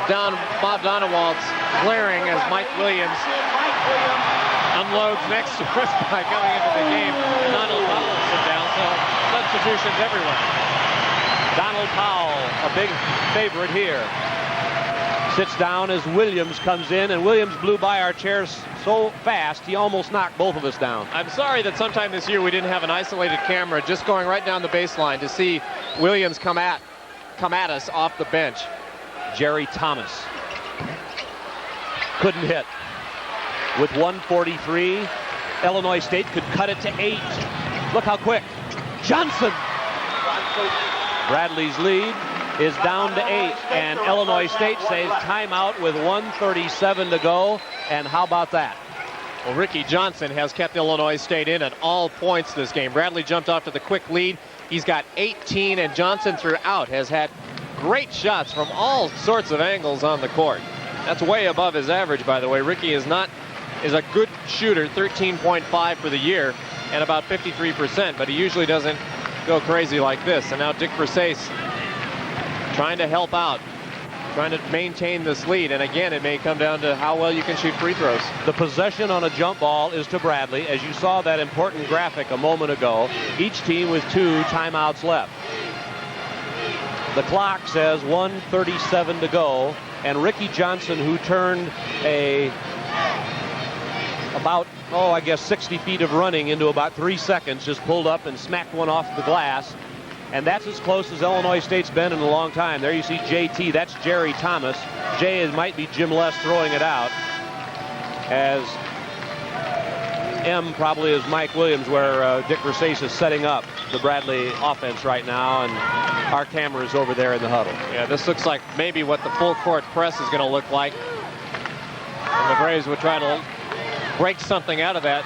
[SPEAKER 1] Bob Donewald's glaring as Mike Williams unloads next to us by coming into the game. Donald Powell will sit down, so substitutions everywhere.
[SPEAKER 2] Donald Powell, a big favorite here, sits down as Williams comes in, and Williams blew by our chairs so fast he almost knocked both of us down.
[SPEAKER 1] I'm sorry that sometime this year we didn't have an isolated camera just going right down the baseline to see Williams come at us off the bench.
[SPEAKER 2] Jerry Thomas couldn't hit. With 1:43, Illinois State could cut it to 8. Look how quick. Johnson. Bradley's lead is down to 8, and Illinois State says timeout with 1:37 to go. And how about that?
[SPEAKER 1] Well, Ricky Johnson has kept Illinois State in at all points this game. Bradley jumped off to the quick lead. He's got 18, and Johnson throughout has had great shots from all sorts of angles on the court. That's way above his average, by the way. Ricky is a good shooter, 13.5 for the year, and about 53%, but he usually doesn't go crazy like this. And now Dick Versace trying to help out, trying to maintain this lead. And again, it may come down to how well you can shoot free throws.
[SPEAKER 2] The possession on a jump ball is to Bradley. As you saw that important graphic a moment ago, each team with 2 timeouts left. The clock says 1:37 to go, and Ricky Johnson, who turned about 60 feet of running into about 3 seconds, just pulled up and smacked one off the glass. And that's as close as Illinois State's been in a long time. There you see JT, that's Jerry Thomas. Might be Jim Les throwing it out. As M probably is Mike Williams, where Dick Versace is setting up the Bradley offense right now, and our camera is over there in the huddle.
[SPEAKER 1] Yeah, this looks like maybe what the full court press is going to look like. And the Braves would try to break something out of that,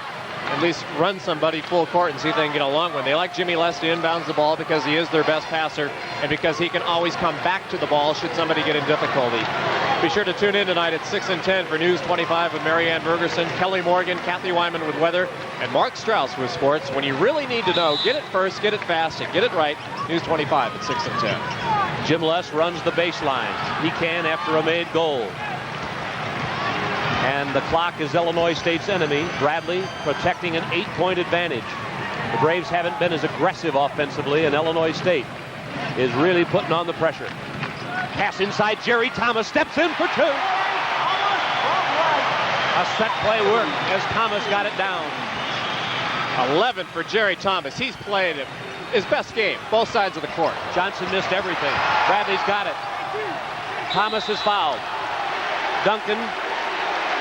[SPEAKER 1] at least run somebody full court and see if they can get a long one. They like Jimmy Les to inbounds the ball because he is their best passer and because he can always come back to the ball should somebody get in difficulty. Be sure to tune in tonight at 6 and 10 for News 25 with Marianne Bergerson, Kelly Morgan, Kathy Wyman with weather, and Mark Strauss with sports. When you really need to know, get it first, get it fast, and get it right. News 25 at 6 and 10.
[SPEAKER 2] Jim Les runs the baseline. He can after a made goal. And the clock is Illinois State's enemy. Bradley protecting an 8-point advantage. The Braves haven't been as aggressive offensively, and Illinois State is really putting on the pressure. Pass inside. Jerry Thomas steps in for 2. A set play work as Thomas got it down.
[SPEAKER 1] 11 for Jerry Thomas. He's played his best game, both sides of the court.
[SPEAKER 2] Johnson missed everything. Bradley's got it. Thomas is fouled. Duncan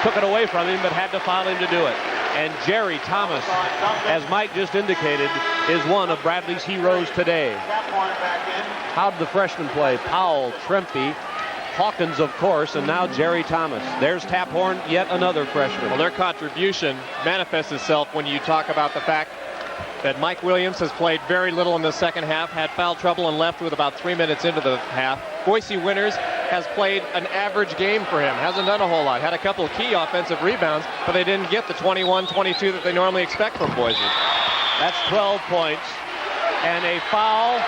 [SPEAKER 2] took it away from him, but had to foul him to do it. And Jerry Thomas, as Mike just indicated, is one of Bradley's heroes today. How did the freshmen play? Powell, Trempy, Hawkins, of course, and now Jerry Thomas. There's Taphorn, yet another freshman.
[SPEAKER 1] Well, their contribution manifests itself when you talk about the fact that Mike Williams has played very little in the second half, had foul trouble and left with about 3 minutes into the half. Boise Winters has played an average game for him, hasn't done a whole lot, had a couple of key offensive rebounds, but they didn't get the 21-22 that they normally expect from Boise.
[SPEAKER 2] That's 12 points and a foul.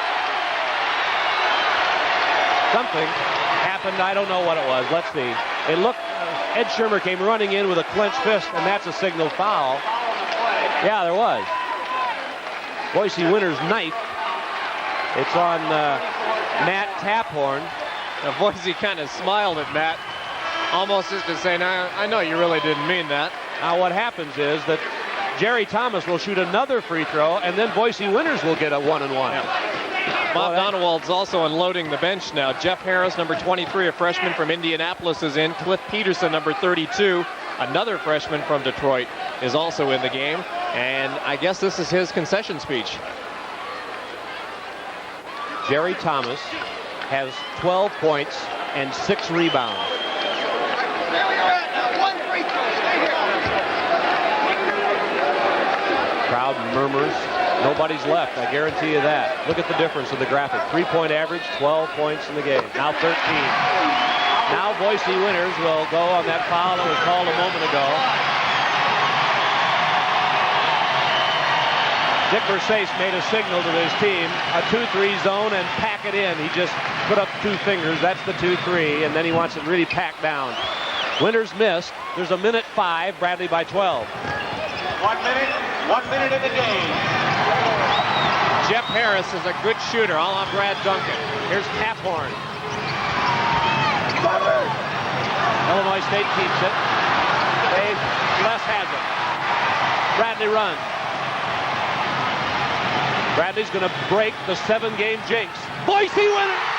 [SPEAKER 2] Something happened, I don't know what it was. Let's see. It looked, Ed Shermer came running in with a clenched fist, and that's a signal foul. Yeah, there was. Boise Winters' knife. It's on Matt Taphorn.
[SPEAKER 1] Now, Boise kind of smiled at Matt, almost as to say, "Now, I know you really didn't mean that."
[SPEAKER 2] Now, what happens is that Jerry Thomas will shoot another free throw, and then Boise Winters will get a 1-and-1.
[SPEAKER 1] Yeah. Bob Donewald's also unloading the bench now. Jeff Harris, number 23, a freshman from Indianapolis, is in. Cliff Peterson, number 32, another freshman from Detroit, is also in the game. And I guess this is his concession speech.
[SPEAKER 2] Jerry Thomas has 12 points and 6 rebounds. Crowd murmurs. Nobody's left, I guarantee you that. Look at the difference in the graphic. 3-point average, 12 points in the game. Now 13. Now Boise Winters will go on that foul that was called a moment ago. Dick Versace made a signal to his team, a 2-3 zone, and pack it in. He just put up 2 fingers. That's the 2-3, and then he wants it really packed down. Winters missed. There's a minute 5. Bradley by 12.
[SPEAKER 3] 1 minute in the game.
[SPEAKER 1] Jeff Harris is a good shooter, a la Brad Duncan. Here's Taphorn.
[SPEAKER 2] Illinois State keeps it. Les has it. Bradley runs. Bradley's going to break the 7-game jinx. Boise Winters!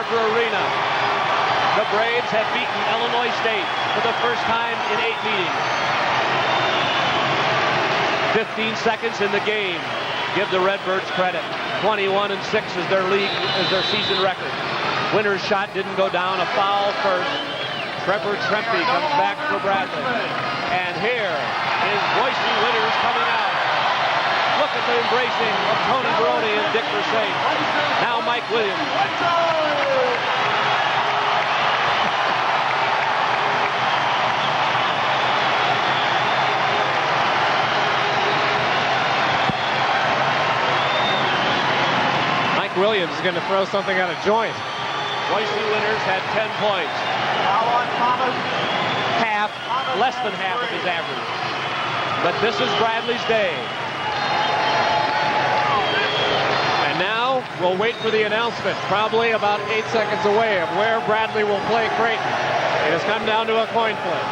[SPEAKER 2] Arena. The Braves have beaten Illinois State for the first time in 8 meetings. 15 seconds in the game. Give the Redbirds credit. 21-6 is their season record. Winters' shot didn't go down. A foul first. Trevor Trempe comes back for Bradley. And here is Boise Winters coming out. Look at the embracing of Tony Baroni and Dick Versace. Now Mike Williams.
[SPEAKER 1] Williams is going to throw something out of joint.
[SPEAKER 2] Boise Winters had 10 points. Half, less than half of his average. But this is Bradley's day.
[SPEAKER 1] And now we'll wait for the announcement, probably about 8 seconds away, of where Bradley will play Creighton. It has come down to a coin flip.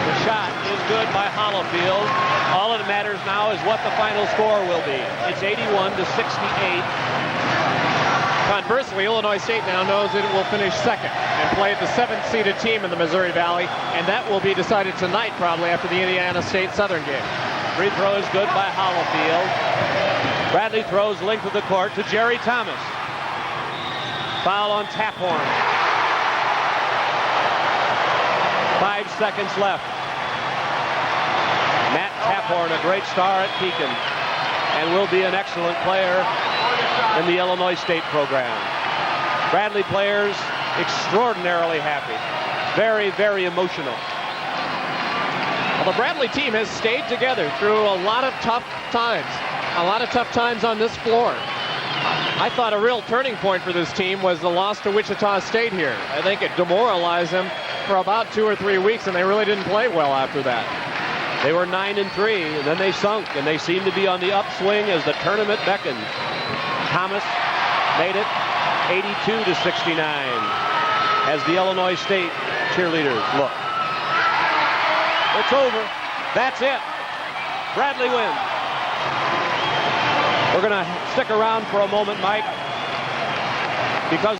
[SPEAKER 2] The shot is good by Hallifield. All that matters now is what the final score will be. It's 81-68.
[SPEAKER 1] Conversely, Illinois State now knows that it will finish second and play the 7th-seeded team in the Missouri Valley, and that will be decided tonight probably after the Indiana State Southern game.
[SPEAKER 2] Free throw is good by Hallifield. Bradley throws length of the court to Jerry Thomas. Foul on Taphorn. 5 seconds left. Matt Taphorn, a great star at Pekin, and will be an excellent player in the Illinois State program. Bradley players extraordinarily happy. Very, very emotional.
[SPEAKER 1] Well, the Bradley team has stayed together through a lot of tough times. A lot of tough times on this floor. I thought a real turning point for this team was the loss to Wichita State here. I think it demoralized them for about 2 or 3 weeks, and they really didn't play well after that.
[SPEAKER 2] They were 9-3, and then they sunk, and they seem to be on the upswing as the tournament beckons. Thomas made it 82-69 as the Illinois State cheerleaders look. It's over. That's it. Bradley wins. We're going to stick around for a moment, Mike, because